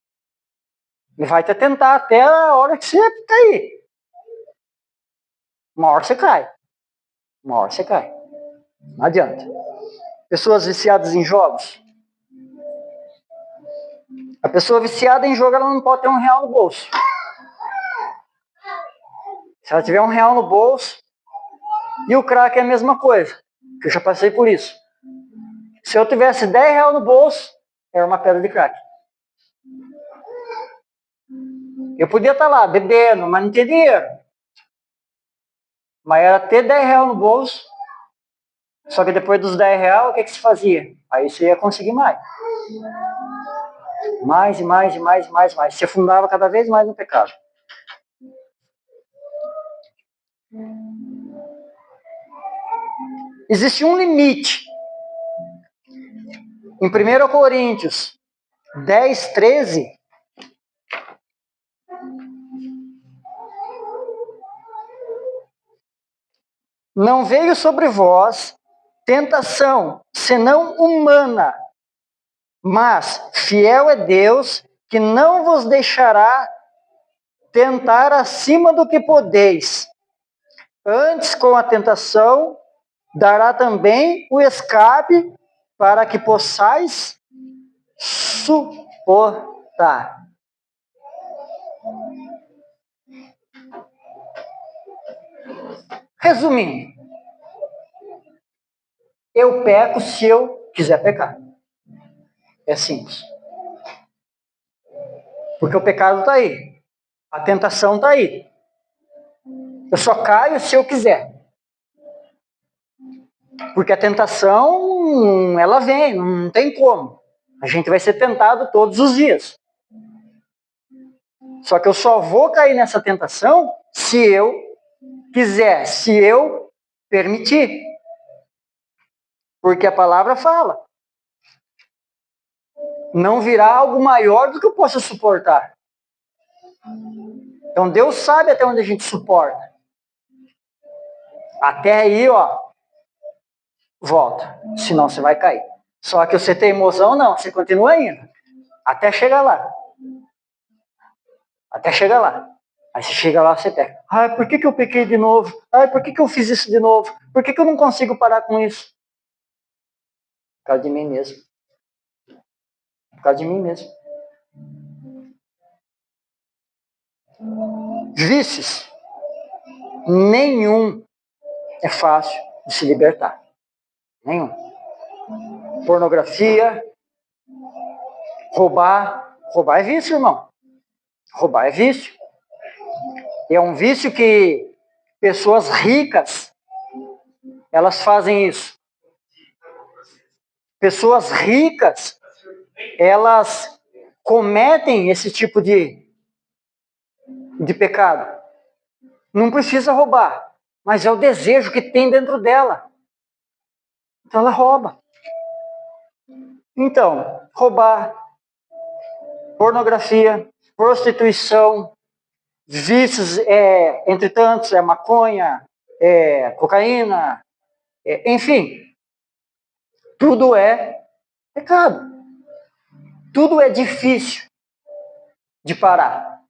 Ele vai te atentar até a hora que você cair. Uma hora você cai. Uma hora você cai. Não adianta. Pessoas viciadas em jogos. A pessoa viciada em jogo, ela não pode ter R$1 no bolso. Se ela tiver R$1 no bolso, e o crack é a mesma coisa, que eu já passei por isso. Se eu tivesse R$10 no bolso, era uma pedra de crack. Eu podia estar lá bebendo, mas não tinha dinheiro. Mas era ter R$10 no bolso. Só que depois dos R$10, o que se fazia? Aí você ia conseguir mais. Mais e mais e mais e mais e mais. Você afundava cada vez mais no pecado. Existe um limite. Em 1 Coríntios 10:13, não veio sobre vós tentação, senão humana, mas fiel é Deus, que não vos deixará tentar acima do que podeis. Antes, com a tentação, dará também o escape para que possais suportar. Resumindo, eu peco se eu quiser pecar. É simples. Porque o pecado está aí. A tentação está aí. Eu só caio se eu quiser. Porque a tentação, ela vem, não tem como. A gente vai ser tentado todos os dias. Só que eu só vou cair nessa tentação se eu quiser, se eu permitir. Porque a palavra fala. Não virá algo maior do que eu possa suportar. Então Deus sabe até onde a gente suporta. Até aí, ó, volta. Senão você vai cair. Só que você tem emoção, não. Você continua indo. Até chegar lá. Até chegar lá. Aí você chega lá, você pega. Ai, por que eu pequei de novo? Ai, por que eu fiz isso de novo? Por que eu não consigo parar com isso? Por causa de mim mesmo. Por causa de mim mesmo. Vícios. Nenhum é fácil de se libertar. Nenhum. Pornografia. Roubar. Roubar é vício, irmão. Roubar é vício. E é um vício que pessoas ricas, elas fazem isso. Pessoas ricas, elas cometem esse tipo de pecado. Não precisa roubar, mas é o desejo que tem dentro dela. Então ela rouba. Então, roubar, pornografia, prostituição, vícios, entre tantos, maconha, cocaína, enfim, tudo é pecado. Tudo é difícil de parar.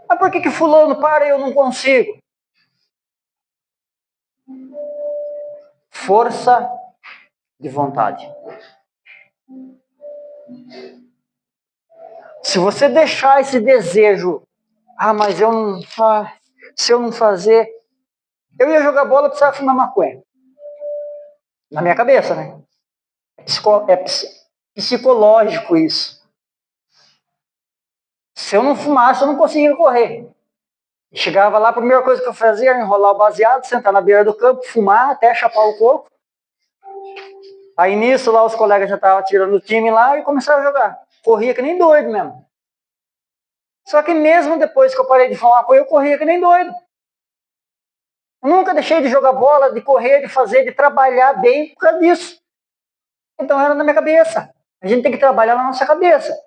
Mas por que fulano para e eu não consigo? Força de vontade. Se você deixar esse desejo, mas eu não, se eu não fazer, eu ia jogar bola, precisava fumar maconha. Na minha cabeça, né? É psicológico isso. Se eu não fumasse, eu não conseguia correr. Chegava lá, a primeira coisa que eu fazia era enrolar o baseado, sentar na beira do campo, fumar até chapar o coco. Aí nisso lá os colegas já estavam tirando o time lá e começaram a jogar. Corria que nem doido mesmo. Só que mesmo depois que eu parei de fumar maconha, eu corria que nem doido. Eu nunca deixei de jogar bola, de correr, de fazer, de trabalhar bem por causa disso. Então era na minha cabeça. A gente tem que trabalhar na nossa cabeça.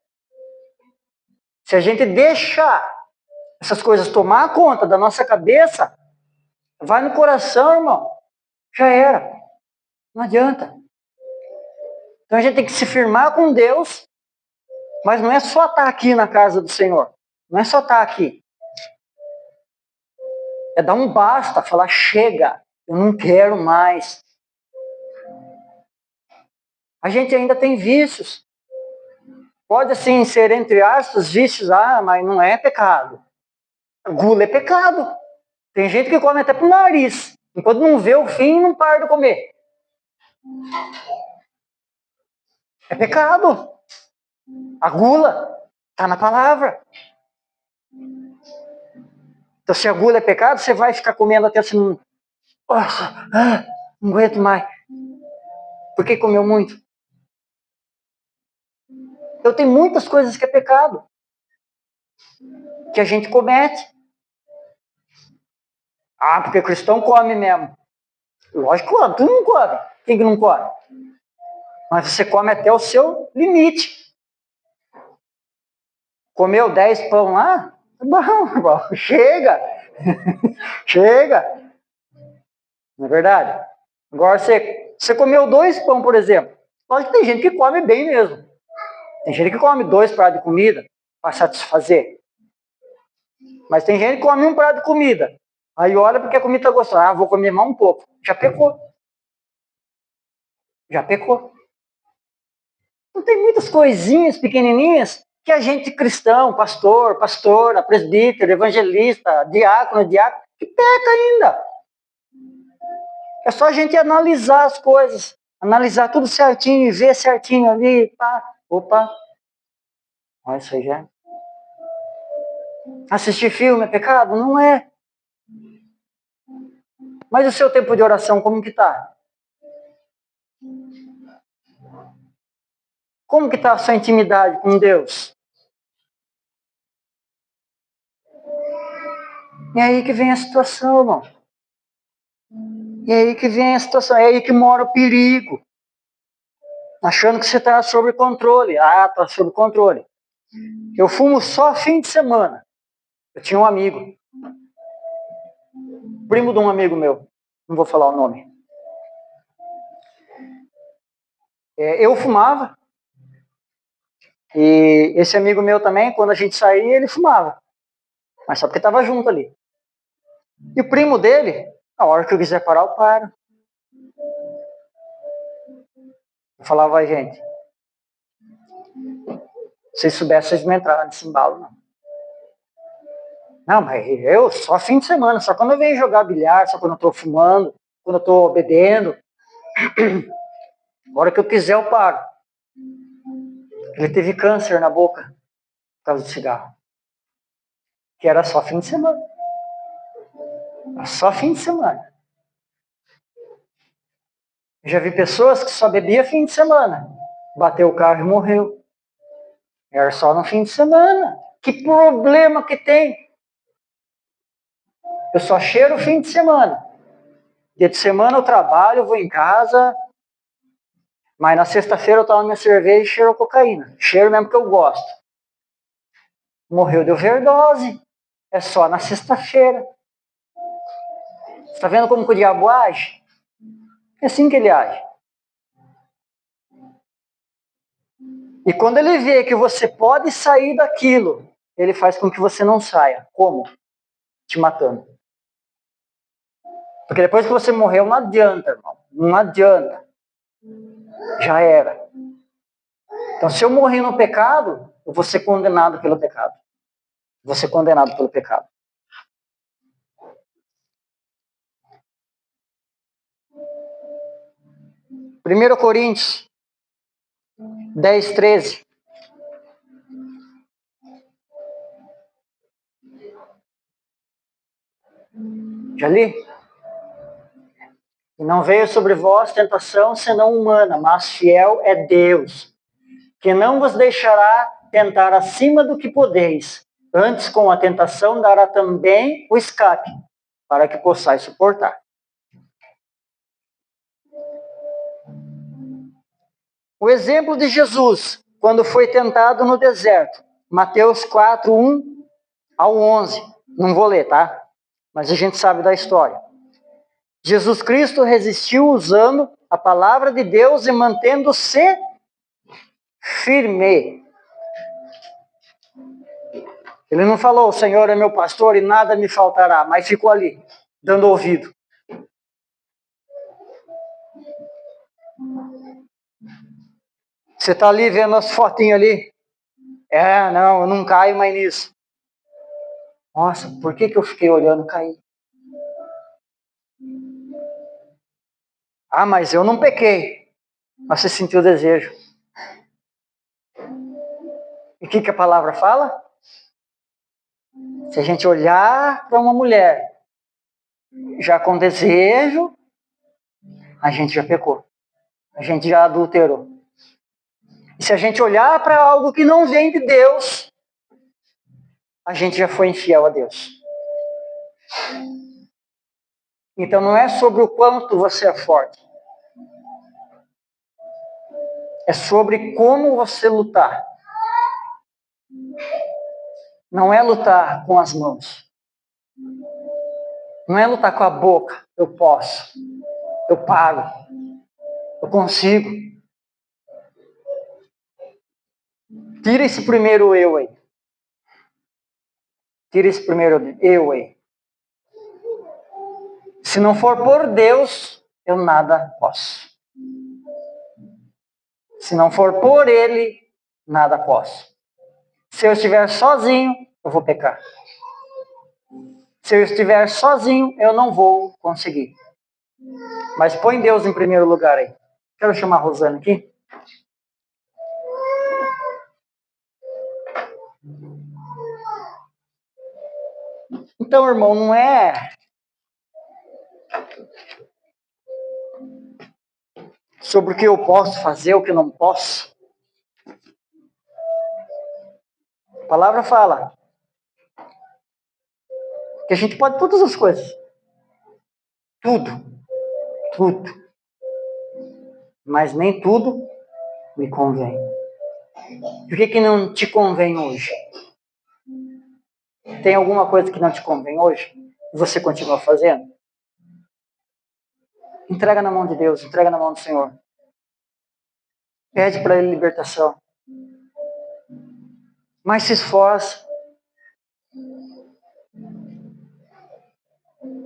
Se a gente deixar essas coisas tomar conta da nossa cabeça, vai no coração, irmão. Já era. Não adianta. Então a gente tem que se firmar com Deus, mas não é só estar aqui na casa do Senhor. Não é só estar aqui. É dar um basta, falar, chega, eu não quero mais. A gente ainda tem vícios. Pode, assim, ser, entre aspas, vícios, mas não é pecado. Gula é pecado. Tem gente que come até pro nariz. Enquanto não vê o fim, não para de comer. É pecado. A gula está na palavra. Então, se a gula é pecado, você vai ficar comendo até assim, nossa, não aguento mais. Por que comeu muito? Então, tem muitas coisas que é pecado, que a gente comete. Ah, porque cristão come mesmo. Lógico que come, tu não come. Quem que não come? Mas você come até o seu limite. Comeu 10 pão lá? Bom, chega. Chega. Não é verdade? Agora, você comeu 2 pão, por exemplo. Lógico que tem gente que come bem mesmo. Tem gente que come 2 pratos de comida para satisfazer. Mas tem gente que come 1 prato de comida. Aí olha porque a comida está gostosa. Ah, vou comer mais um pouco. Já pecou. Já pecou. Então tem muitas coisinhas pequenininhas que a gente cristão, pastor, pastora, presbítero, evangelista, diácono, que peca ainda. É só a gente analisar as coisas. Analisar tudo certinho e ver certinho ali. Pá. Opa. Olha isso aí já. Assistir filme é pecado? Não é. Mas o seu tempo de oração, como que tá? Como que tá a sua intimidade com Deus? E aí que vem a situação, irmão. E aí que vem a situação. É aí que mora o perigo. Achando que você está sob controle. Ah, está sob controle. Eu fumo só fim de semana. Eu tinha um amigo. Primo de um amigo meu. Não vou falar o nome. Eu fumava. E esse amigo meu também, quando a gente saía, ele fumava. Mas só porque estava junto ali. E o primo dele, a hora que eu quiser parar, eu paro. Eu falava, gente, se vocês soubessem, vocês não entraram nesse embalo, não. Não, mas eu só fim de semana, só quando eu venho jogar bilhar, só quando eu estou fumando, quando eu estou bebendo. A hora que eu quiser, eu paro. Ele teve câncer na boca por causa do cigarro. Que era só fim de semana. Era só fim de semana. Eu já vi pessoas que só bebia fim de semana. Bateu o carro e morreu. Era só no fim de semana. Que problema que tem? Eu só cheiro fim de semana. Dia de semana eu trabalho, vou em casa. Mas na sexta-feira eu tomo minha cerveja e cheiro cocaína. Cheiro mesmo que eu gosto. Morreu de overdose. É só na sexta-feira. Você está vendo como que o diabo age? É assim que ele age. E quando ele vê que você pode sair daquilo, ele faz com que você não saia. Como? Te matando. Porque depois que você morreu, não adianta, irmão. Não adianta. Já era. Então, se eu morrer no pecado, eu vou ser condenado pelo pecado. Vou ser condenado pelo pecado. Primeiro Coríntios 10, 13. Já li? E não veio sobre vós tentação senão humana, mas fiel é Deus, que não vos deixará tentar acima do que podeis. Antes, com a tentação, dará também o escape, para que possais suportar. O exemplo de Jesus, quando foi tentado no deserto. Mateus 4, 1 ao 11. Não vou ler, tá? Mas a gente sabe da história. Jesus Cristo resistiu usando a palavra de Deus e mantendo-se firme. Ele não falou, o Senhor é meu pastor e nada me faltará, mas ficou ali, dando ouvido. Você está ali vendo as fotinhas ali? Não, eu não caio mais nisso. Nossa, por que eu fiquei olhando cair? Ah, mas eu não pequei. Mas você sentiu o desejo. E o que a palavra fala? Se a gente olhar para uma mulher já com desejo, a gente já pecou. A gente já adulterou. E se a gente olhar para algo que não vem de Deus, a gente já foi infiel a Deus. Então não é sobre o quanto você é forte. É sobre como você lutar. Não é lutar com as mãos. Não é lutar com a boca. Eu posso. Eu paro. Eu consigo. Tira esse primeiro eu aí. Tira esse primeiro eu aí. Se não for por Deus, eu nada posso. Se não for por Ele, nada posso. Se eu estiver sozinho, eu vou pecar. Se eu estiver sozinho, eu não vou conseguir. Mas põe Deus em primeiro lugar aí. Quero chamar a Rosana aqui. Então, irmão, não é sobre o que eu posso fazer, o que eu não posso. A palavra fala que a gente pode todas as coisas. Tudo. Tudo. Mas nem tudo me convém. E o que não te convém hoje? Tem alguma coisa que não te convém hoje? E você continua fazendo? Entrega na mão de Deus, entrega na mão do Senhor. Pede para Ele libertação. Mas se esforça.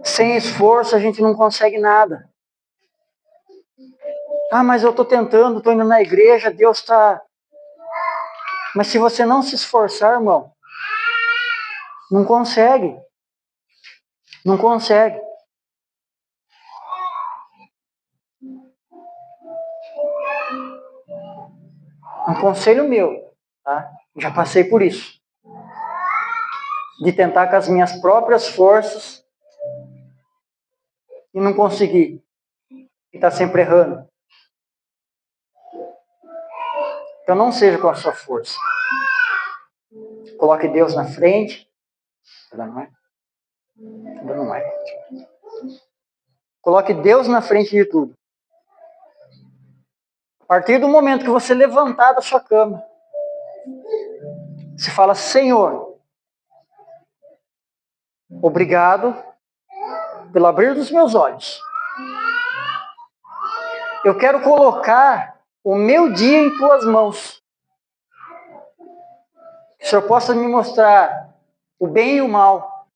Sem esforço a gente não consegue nada. Ah, mas eu estou tentando, estou indo na igreja, Deus está... Mas se você não se esforçar, irmão, não consegue. Não consegue. Um conselho meu, tá? Já passei por isso. De tentar com as minhas próprias forças e não conseguir. E tá sempre errando. Então não seja com a sua força. Coloque Deus na frente. Não é? Não é. Coloque Deus na frente de tudo. A partir do momento que você levantar da sua cama, você fala: Senhor, obrigado pelo abrir dos meus olhos. Eu quero colocar o meu dia em tuas mãos. Que o Senhor possa me mostrar o bem e o mal.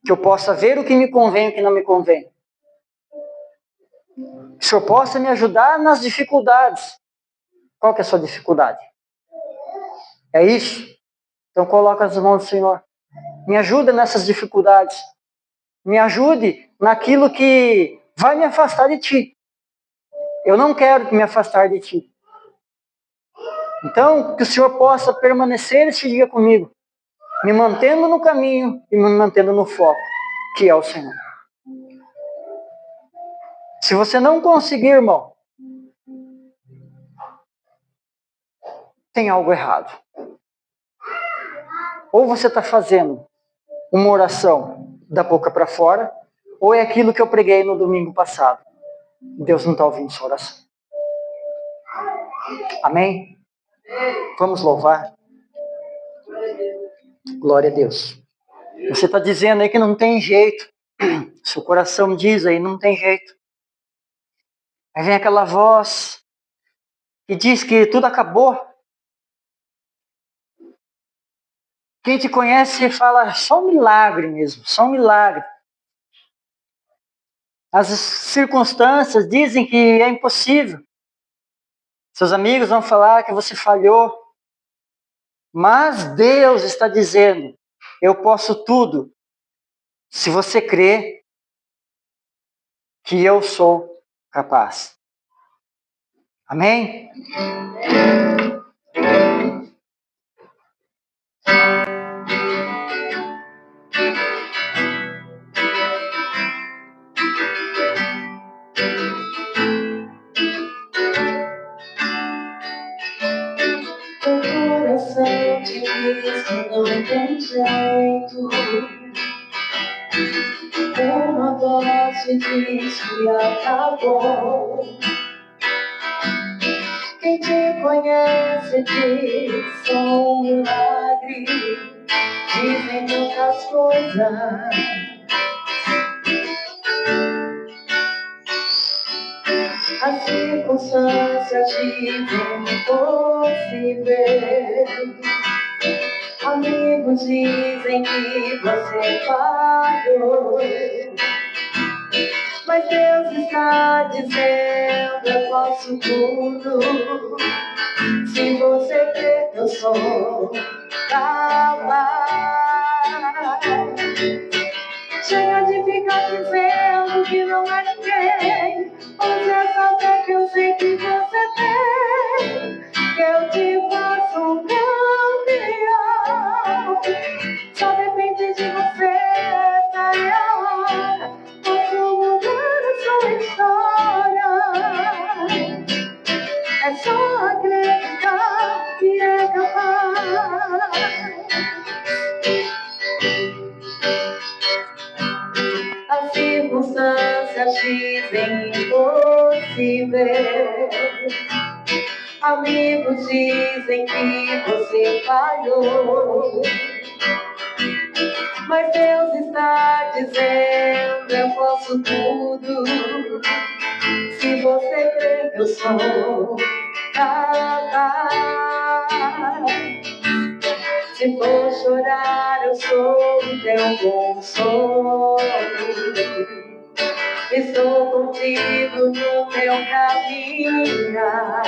Que eu possa ver o que me convém e o que não me convém. Que o Senhor possa me ajudar nas dificuldades. Qual que é a sua dificuldade? É isso? Então coloca as mãos do Senhor. Me ajuda nessas dificuldades. Me ajude naquilo que vai me afastar de Ti. Eu não quero me afastar de Ti. Então, que o Senhor possa permanecer esse dia comigo, me mantendo no caminho e me mantendo no foco, que é o Senhor. Se você não conseguir, irmão, tem algo errado. Ou você está fazendo uma oração da boca para fora, ou é aquilo que eu preguei no domingo passado. Deus não está ouvindo sua oração. Amém? Vamos louvar. Glória a Deus. Você está dizendo aí que não tem jeito. Seu coração diz aí, não tem jeito. Aí vem aquela voz que diz que tudo acabou. Quem te conhece fala só um milagre mesmo, só um milagre. As circunstâncias dizem que é impossível. Seus amigos vão falar que você falhou. Mas Deus está dizendo eu posso tudo se você crê que eu sou capaz. Amém? O coração te diz que não tem jeito. Uma voz te diz que acabou. Quem te conhece diz só um milagre. Dizem outras coisas. As circunstâncias dizem impossível. Amigos dizem que você falhou. Mas Deus está dizendo, eu posso tudo. Se você crê, eu sou capaz. Chega de ficar dizendo que não é ninguém. Pois essa fé que eu sei que você tem, que eu te faço um campeão. Só depende de você, essa é a hora. Posso mudar a sua história. É só acreditar que é capaz. As circunstâncias dizem impossível. Amigos dizem que você falhou. Mas Deus está dizendo, eu posso tudo. Se você crê, eu sou capaz. Se for chorar, eu sou o teu consolo. Estou contigo no teu caminhar.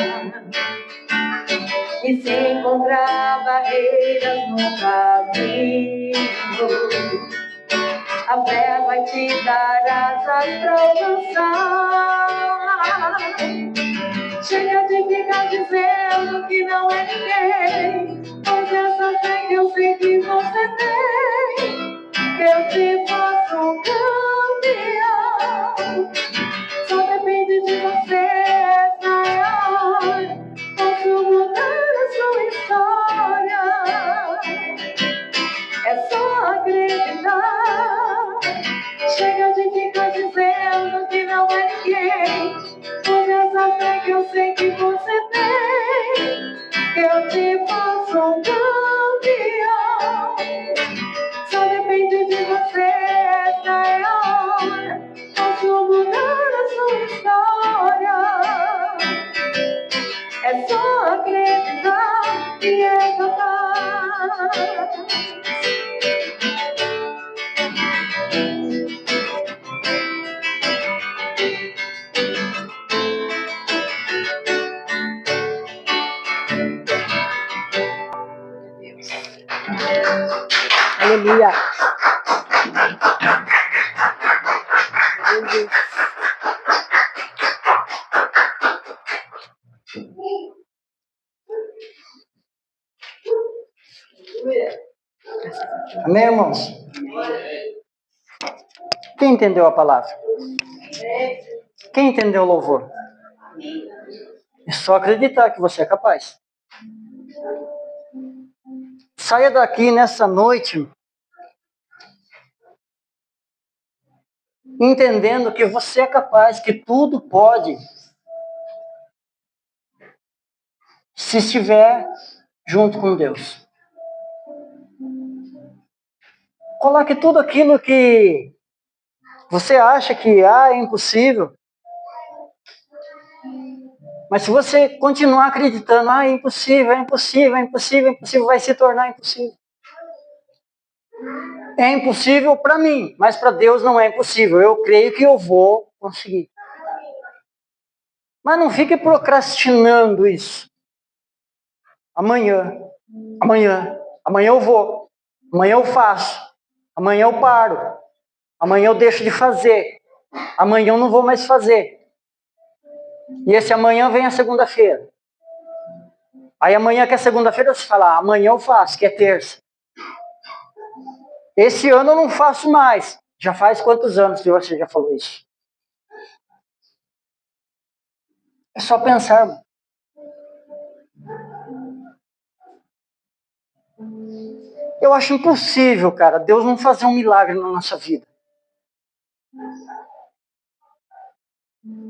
E se encontrar barreiras no caminho, a fé vai te dar asas pra alcançar. Chega de ficar dizendo que não é ninguém. Pois essa fé que eu sei que você tem, que eu te faço um campeão. Só depende de você, essa é a hora. Posso mudar a sua história. É só acreditar. Chega de ficar dizendo que não é ninguém. Pois essa fé que eu sei que você tem, que eu te faço um campeão. Só depende de você, essa é a hora. Posso mudar a sua história. É só acreditar que é capaz. Aleluia. Amém, irmãos? Quem entendeu a palavra? Quem entendeu o louvor? É só acreditar que você é capaz. Saia daqui nessa noite entendendo que você é capaz, que tudo pode, se estiver junto com Deus. Coloque tudo aquilo que você acha que é impossível. Mas se você continuar acreditando, é impossível, é impossível, é impossível, é impossível, vai se tornar impossível. É impossível para mim, mas para Deus não é impossível. Eu creio que eu vou conseguir. Mas não fique procrastinando isso. Amanhã eu vou. Amanhã eu faço. Amanhã eu paro. Amanhã eu deixo de fazer. Amanhã eu não vou mais fazer. E esse amanhã vem a segunda-feira. Aí amanhã que é segunda-feira você fala, amanhã eu faço, que é terça. Esse ano eu não faço mais. Já faz quantos anos que você já falou isso? É só pensar, irmão. Eu acho impossível, cara, Deus não fazer um milagre na nossa vida.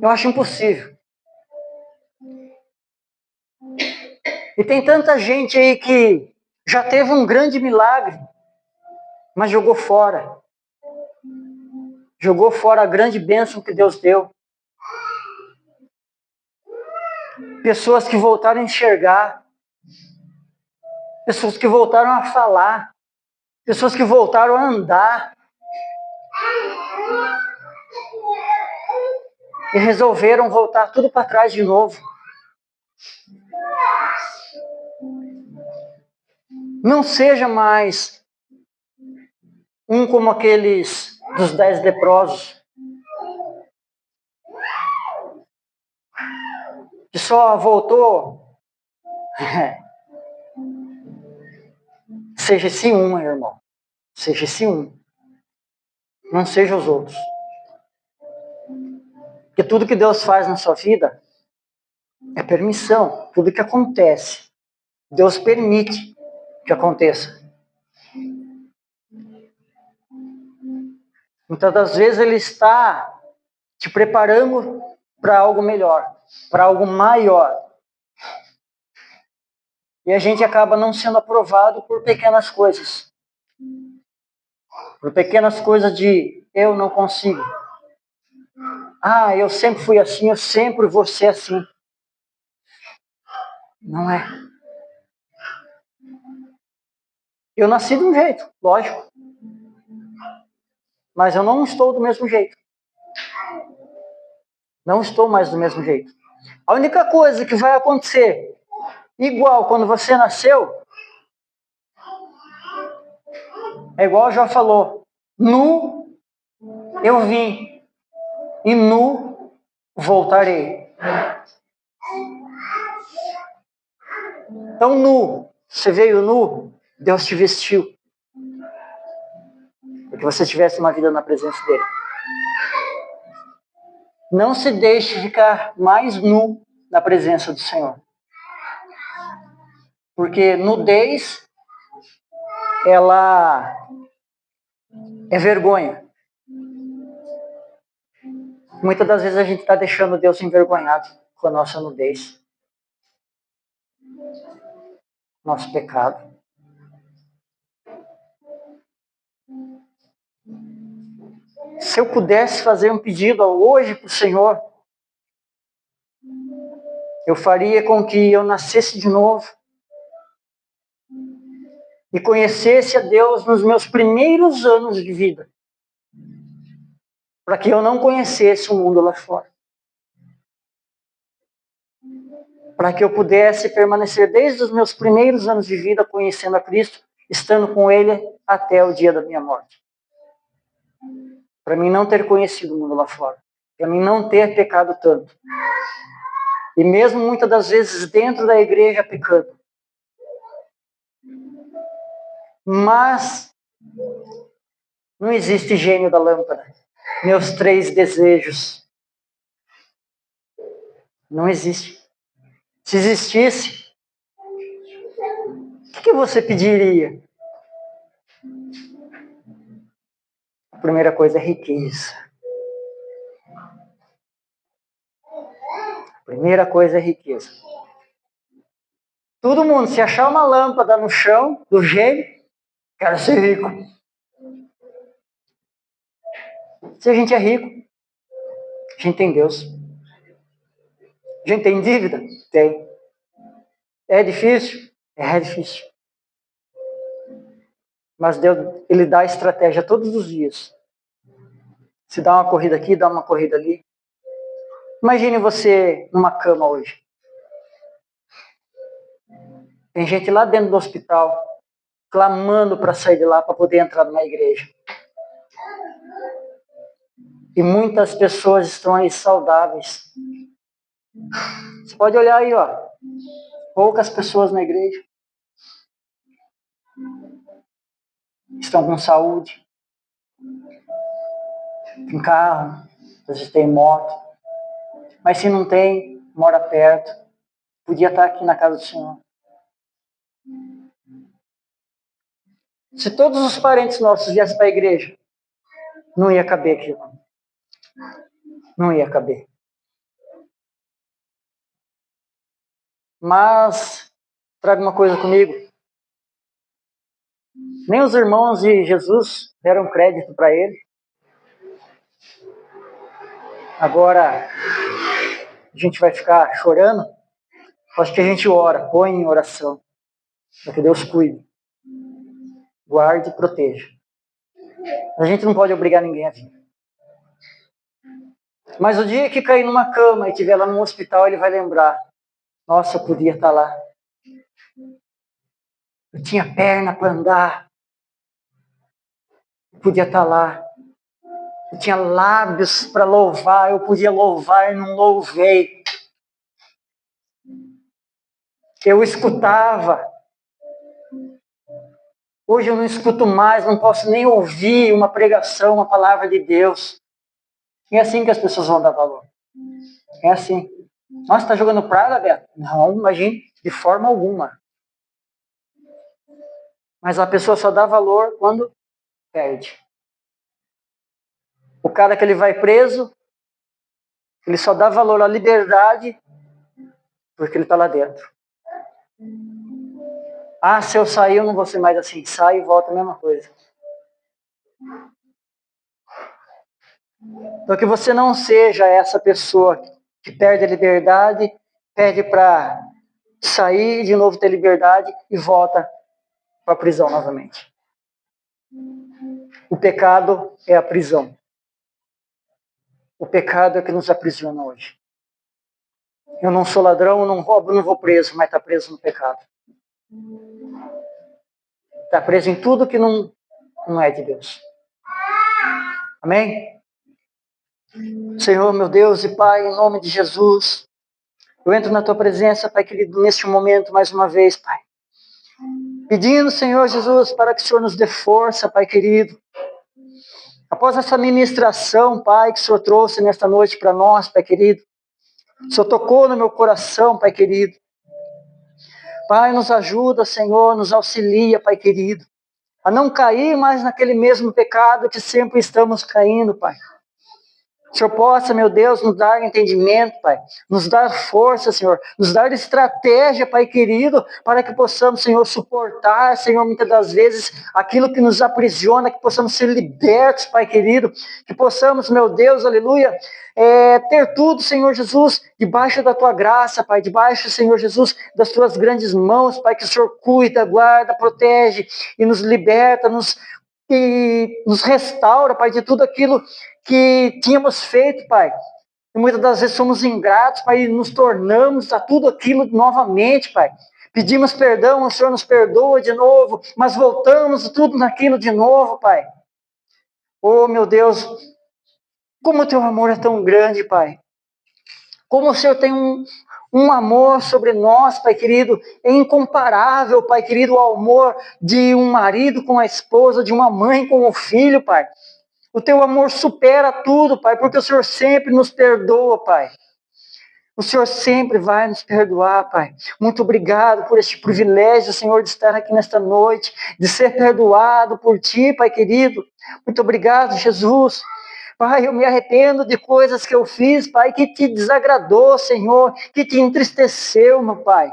Eu acho impossível. E tem tanta gente aí que já teve um grande milagre, mas jogou fora. Jogou fora a grande bênção que Deus deu. Pessoas que voltaram a enxergar. Pessoas que voltaram a falar. Pessoas que voltaram a andar. E resolveram voltar tudo para trás de novo. Não seja mais um como aqueles dos 10 leprosos, que só voltou. Seja esse um, irmão. Seja esse um. Não seja os outros. Porque tudo que Deus faz na sua vida é permissão. Tudo que acontece, Deus permite que aconteça. Muitas das vezes Ele está te preparando para algo melhor, para algo maior. E a gente acaba não sendo aprovado por pequenas coisas. Por pequenas coisas de eu não consigo. Ah, eu sempre fui assim, eu sempre vou ser assim. Não é. Eu nasci de um jeito, lógico. Mas eu não estou do mesmo jeito. Não estou mais do mesmo jeito. A única coisa que vai acontecer igual quando você nasceu é igual já falou. Nu eu vim e nu voltarei. Então nu, você veio nu, Deus te vestiu. Para que você tivesse uma vida na presença dele. Não se deixe ficar mais nu na presença do Senhor. Porque nudez, ela é vergonha. Muitas das vezes a gente está deixando Deus envergonhado com a nossa nudez. Nosso pecado. Se eu pudesse fazer um pedido hoje para o Senhor, eu faria com que eu nascesse de novo e conhecesse a Deus nos meus primeiros anos de vida, para que eu não conhecesse o mundo lá fora. Para que eu pudesse permanecer desde os meus primeiros anos de vida conhecendo a Cristo, estando com Ele até o dia da minha morte. Para mim não ter conhecido o mundo lá fora. Para mim não ter pecado tanto. E mesmo muitas das vezes dentro da igreja pecando. Mas não existe gênio da lâmpada. Meus 3 desejos. Não existe. Se existisse, o que você pediria? A primeira coisa é riqueza. A primeira coisa é riqueza. Todo mundo, se achar uma lâmpada no chão, do gênio, quero ser rico. Se a gente é rico, a gente tem Deus. A gente tem dívida? Tem. É difícil? É difícil. Mas Deus, Ele dá estratégia todos os dias. Se dá uma corrida aqui, dá uma corrida ali. Imagine você numa cama hoje. Tem gente lá dentro do hospital. clamando para sair de lá, para poder entrar numa igreja. E muitas pessoas estão aí saudáveis. Você pode olhar aí, ó. Poucas pessoas na igreja estão com saúde. Tem carro, às vezes tem moto. Mas se não tem, mora perto. Podia estar aqui na casa do Senhor. Se todos os parentes nossos viessem para a igreja, não ia caber aquilo. Não ia caber. Mas, traga uma coisa comigo. Nem os irmãos de Jesus deram crédito para ele. Agora, a gente vai ficar chorando? Acho que a gente ora, põe em oração, para que Deus cuide, guarde e proteja. A gente não pode obrigar ninguém a vir. Mas o dia que cair numa cama e estiver lá no hospital, ele vai lembrar: nossa, eu podia estar lá. Eu tinha perna para andar. Eu podia estar lá. Eu tinha lábios para louvar. Eu podia louvar e não louvei. Eu escutava. Hoje eu não escuto mais, não posso nem ouvir uma pregação, uma palavra de Deus. É assim que as pessoas vão dar valor. É assim. Nossa, está jogando praga, Beto? Não, imagine, de forma alguma. Mas a pessoa só dá valor quando perde. O cara que ele vai preso, ele só dá valor à liberdade porque ele está lá dentro. Ah, se eu sair, eu não vou ser mais assim. Sai e volta a mesma coisa. Então que você não seja essa pessoa que perde a liberdade, pede para sair, de novo ter liberdade e volta para a prisão novamente. O pecado é a prisão. O pecado é que nos aprisiona hoje. Eu não sou ladrão, eu não roubo, não vou preso, mas está preso no pecado. Está preso em tudo que não é de Deus. Amém? Senhor, meu Deus e Pai, em nome de Jesus, eu entro na Tua presença, Pai querido, neste momento, mais uma vez, Pai. Pedindo, Senhor Jesus, para que o Senhor nos dê força, Pai querido. Após essa ministração, Pai, que o Senhor trouxe nesta noite para nós, Pai querido. O Senhor tocou no meu coração, Pai querido. Pai, nos ajuda, Senhor, nos auxilia, Pai querido, a não cair mais naquele mesmo pecado que sempre estamos caindo, Pai. O Senhor possa, meu Deus, nos dar entendimento, Pai, nos dar força, Senhor, nos dar estratégia, Pai querido, para que possamos, Senhor, suportar, Senhor, muitas das vezes, aquilo que nos aprisiona, que possamos ser libertos, Pai querido, que possamos, meu Deus, aleluia, ter tudo, Senhor Jesus, debaixo da Tua graça, Pai, debaixo, Senhor Jesus, das Tuas grandes mãos, Pai, que o Senhor cuida, guarda, protege e nos liberta, e nos restaura, Pai, de tudo aquilo que tínhamos feito, Pai. E muitas das vezes somos ingratos, Pai, e nos tornamos a tudo aquilo novamente, Pai. Pedimos perdão, o Senhor nos perdoa de novo, mas voltamos tudo naquilo de novo, Pai. Oh, meu Deus, como o Teu amor é tão grande, Pai. Como o Senhor tem um amor sobre nós, Pai querido, é incomparável, Pai querido, o amor de um marido com a esposa, de uma mãe com o filho, Pai. O Teu amor supera tudo, Pai, porque o Senhor sempre nos perdoa, Pai. O Senhor sempre vai nos perdoar, Pai. Muito obrigado por este privilégio, Senhor, de estar aqui nesta noite, de ser perdoado por Ti, Pai querido. Muito obrigado, Jesus. Pai, eu me arrependo de coisas que eu fiz, Pai, que Te desagradou, Senhor, que Te entristeceu, meu Pai.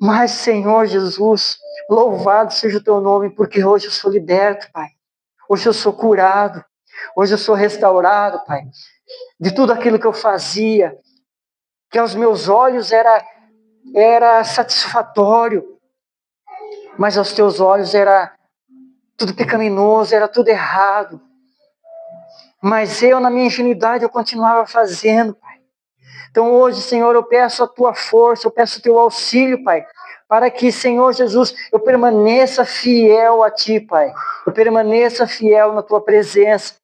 Mas, Senhor Jesus, louvado seja o Teu nome, porque hoje eu sou liberto, Pai. Hoje eu sou curado. Hoje eu sou restaurado, Pai. De tudo aquilo que eu fazia, que aos meus olhos era satisfatório, mas aos Teus olhos era tudo pecaminoso, era tudo errado. Mas eu, na minha ingenuidade, eu continuava fazendo, Pai. Então hoje, Senhor, eu peço a tua força, eu peço o teu auxílio, Pai, para que, Senhor Jesus, eu permaneça fiel a ti, Pai. Eu permaneça fiel na tua presença.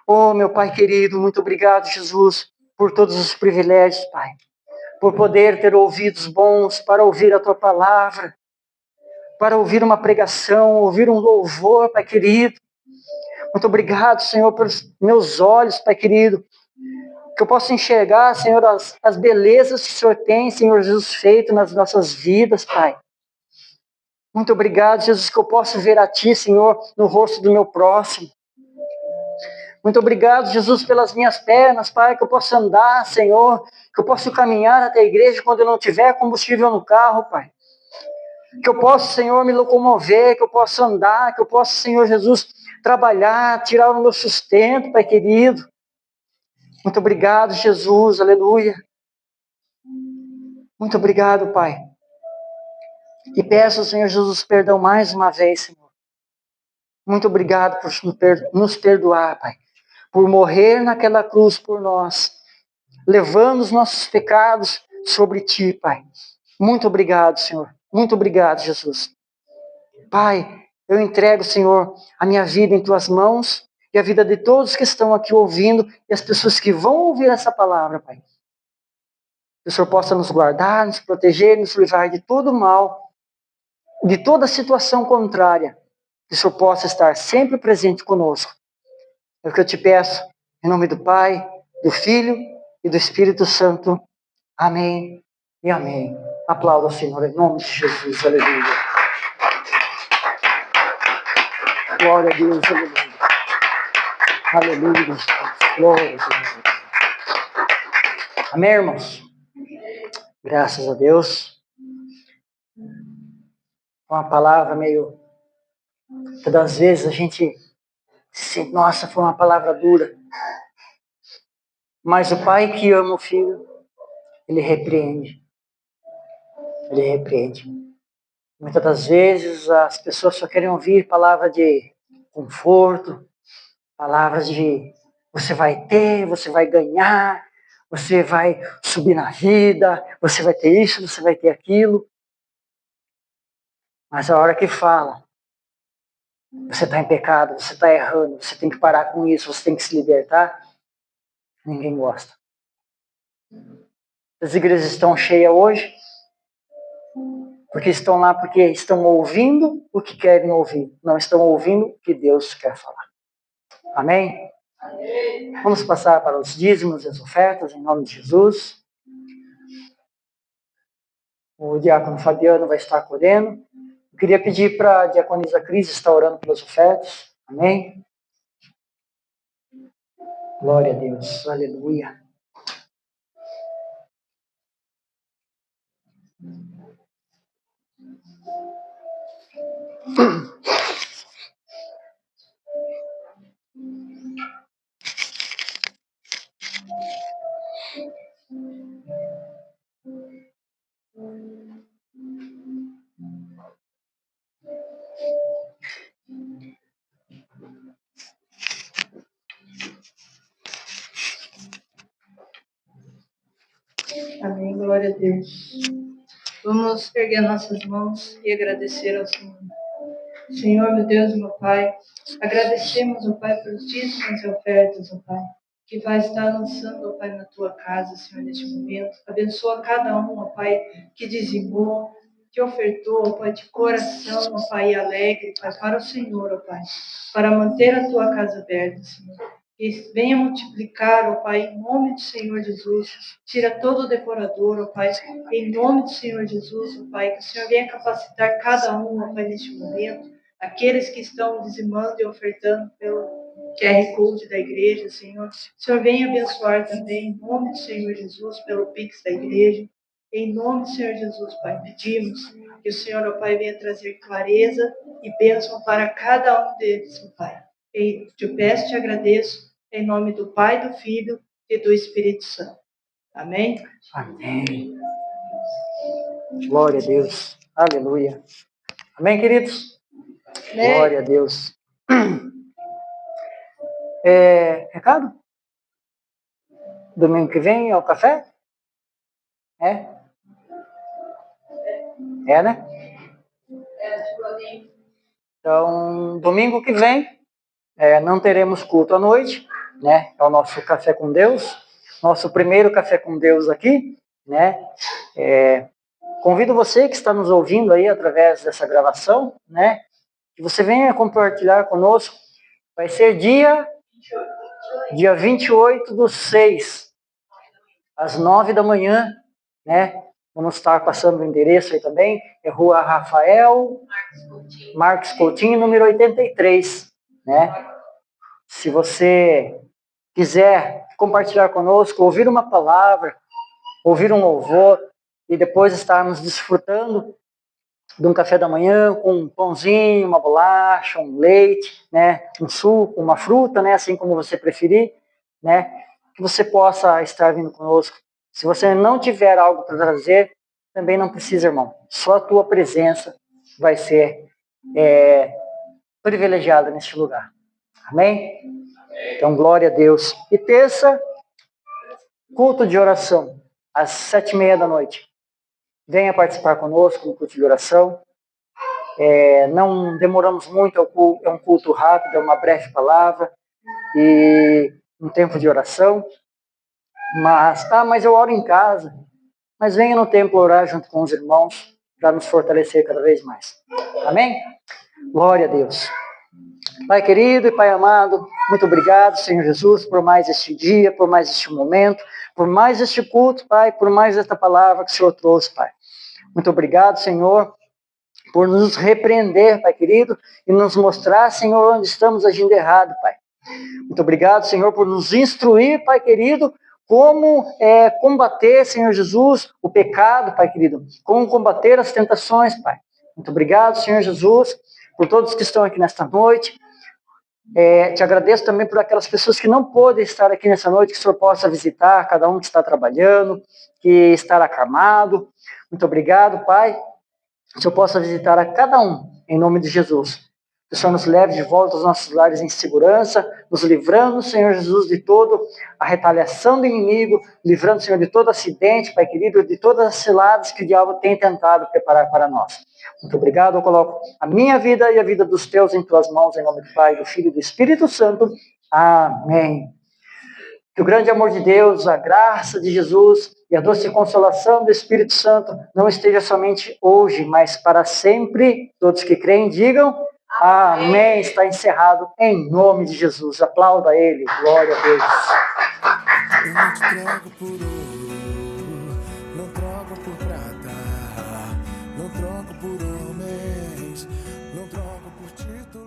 Oh, meu Pai querido, muito obrigado, Jesus, por todos os privilégios, Pai. Por poder ter ouvidos bons para ouvir a tua palavra, para ouvir uma pregação, ouvir um louvor, Pai querido. Muito obrigado, Senhor, pelos meus olhos, Pai querido, que eu possa enxergar, Senhor, as belezas que o Senhor tem, Senhor Jesus, feito nas nossas vidas, Pai. Muito obrigado, Jesus, que eu possa ver a Ti, Senhor, no rosto do meu próximo. Muito obrigado, Jesus, pelas minhas pernas, Pai, que eu possa andar, Senhor, que eu possa caminhar até a igreja quando eu não tiver combustível no carro, Pai. Que eu possa, Senhor, me locomover, que eu possa andar, que eu possa, Senhor Jesus, trabalhar, tirar o meu sustento, Pai querido. Muito obrigado, Jesus, aleluia. Muito obrigado, Pai. E peço, Senhor Jesus, perdão mais uma vez, Senhor. Muito obrigado por nos perdoar, Pai. Por morrer naquela cruz por nós, levando os nossos pecados sobre Ti, Pai. Muito obrigado, Senhor. Muito obrigado, Jesus. Pai, eu entrego, Senhor, a minha vida em Tuas mãos e a vida de todos que estão aqui ouvindo e as pessoas que vão ouvir essa palavra, Pai. Que o Senhor possa nos guardar, nos proteger, nos livrar de todo mal, de toda situação contrária. Que o Senhor possa estar sempre presente conosco. É o que eu te peço, em nome do Pai, do Filho e do Espírito Santo. Amém e amém. Aplauda o Senhor em nome de Jesus. Aleluia. Glória a Deus. Aleluia. Aleluia. Jesus. Glória a Deus. Amém, irmãos? Graças a Deus. Uma palavra meio... Todas as vezes a gente sente, nossa, foi uma palavra dura. Mas o pai que ama o filho, ele repreende. Ele repreende. Muitas das vezes as pessoas só querem ouvir palavras de conforto, palavras de você vai ter, você vai ganhar, você vai subir na vida, você vai ter isso, você vai ter aquilo. Mas a hora que fala, você está em pecado, você está errando, você tem que parar com isso, você tem que se libertar, ninguém gosta. As igrejas estão cheias hoje, porque estão lá porque estão ouvindo o que querem ouvir, não estão ouvindo o que Deus quer falar. Amém? Vamos passar para os dízimos e as ofertas, em nome de Jesus. O diácono Fabiano vai estar acolhendo. Eu queria pedir para a diaconisa Cris estar orando pelas ofertas. Amém? Glória a Deus. Aleluia. Amém, glória a Deus. Vamos erguer nossas mãos e agradecer ao Senhor. Senhor, meu Deus, meu Pai, agradecemos, ó Pai, pelos dízimos e ofertas, ó Pai, que vai estar lançando, ó Pai, na Tua casa, Senhor, neste momento. Abençoa cada um, ó Pai, que dizimou, que ofertou, ó Pai, de coração, ó Pai, alegre, Pai, para o Senhor, ó Pai, para manter a Tua casa aberta, Senhor. Que venha multiplicar, ó Pai, em nome do Senhor Jesus. Tira todo o devorador, ó Pai, em nome do Senhor Jesus, ó Pai. Que o Senhor venha capacitar cada um, ó Pai, neste momento. Aqueles que estão dizimando e ofertando pelo QR Code da igreja, Senhor. O Senhor venha abençoar também, em nome do Senhor Jesus, pelo Pix da igreja. Em nome do Senhor Jesus, Pai, pedimos que o Senhor, ó Pai, venha trazer clareza e bênção para cada um deles, ó Pai. E te peço e te agradeço, em nome do Pai, do Filho e do Espírito Santo. Amém? Amém. Glória a Deus. Aleluia. Amém, queridos? Amém. Glória a Deus. Recado? Domingo que vem é o café? É? É, né? Então, domingo que vem, não teremos culto à noite, né? É o nosso café com Deus, nosso primeiro café com Deus aqui, né? Convido você que está nos ouvindo aí através dessa gravação, né? Que você venha compartilhar conosco. Vai ser dia 28/6, às 9 da manhã, né? Vamos estar passando o endereço aí também. É Rua Rafael Marques Coutinho, número 83, né? Se você quiser compartilhar conosco, ouvir uma palavra, ouvir um louvor e depois estarmos desfrutando de um café da manhã com um pãozinho, uma bolacha, um leite, né, um suco, uma fruta, né, assim como você preferir, né, que você possa estar vindo conosco. Se você não tiver algo para trazer, também não precisa, irmão. Só a tua presença vai ser privilegiada neste lugar. Amém? Então, glória a Deus. E terça, culto de oração, às 7:30 da noite. Venha participar conosco no culto de oração. Não demoramos muito, é um culto rápido, é uma breve palavra e um tempo de oração. Mas eu oro em casa. Mas venha no templo orar junto com os irmãos para nos fortalecer cada vez mais. Amém? Glória a Deus. Pai querido e Pai amado, muito obrigado, Senhor Jesus, por mais este dia, por mais este momento, por mais este culto, Pai, por mais esta palavra que o Senhor trouxe, Pai. Muito obrigado, Senhor, por nos repreender, Pai querido, e nos mostrar, Senhor, onde estamos agindo errado, Pai. Muito obrigado, Senhor, por nos instruir, Pai querido, como combater, Senhor Jesus, o pecado, Pai querido, como combater as tentações, Pai. Muito obrigado, Senhor Jesus, por todos que estão aqui nesta noite. Te agradeço também por aquelas pessoas que não podem estar aqui nessa noite, que o Senhor possa visitar, cada um que está trabalhando, que está acamado. Muito obrigado, Pai. Que o Senhor possa visitar a cada um, em nome de Jesus. Que o Senhor nos leve de volta aos nossos lares em segurança, nos livrando, Senhor Jesus, de toda a retaliação do inimigo, livrando, Senhor, de todo acidente, Pai querido, de todas as ciladas que o diabo tem tentado preparar para nós. Muito obrigado, eu coloco a minha vida e a vida dos teus em tuas mãos, em nome do Pai, do Filho e do Espírito Santo. Amém. Que o grande amor de Deus, a graça de Jesus e a doce consolação do Espírito Santo não esteja somente hoje, mas para sempre. Todos que creem, digam amém. Está encerrado em nome de Jesus. Aplauda a Ele. Glória a Deus. Eu não te trago por ouro, não troco por prata, não troco por homens, não troco por título.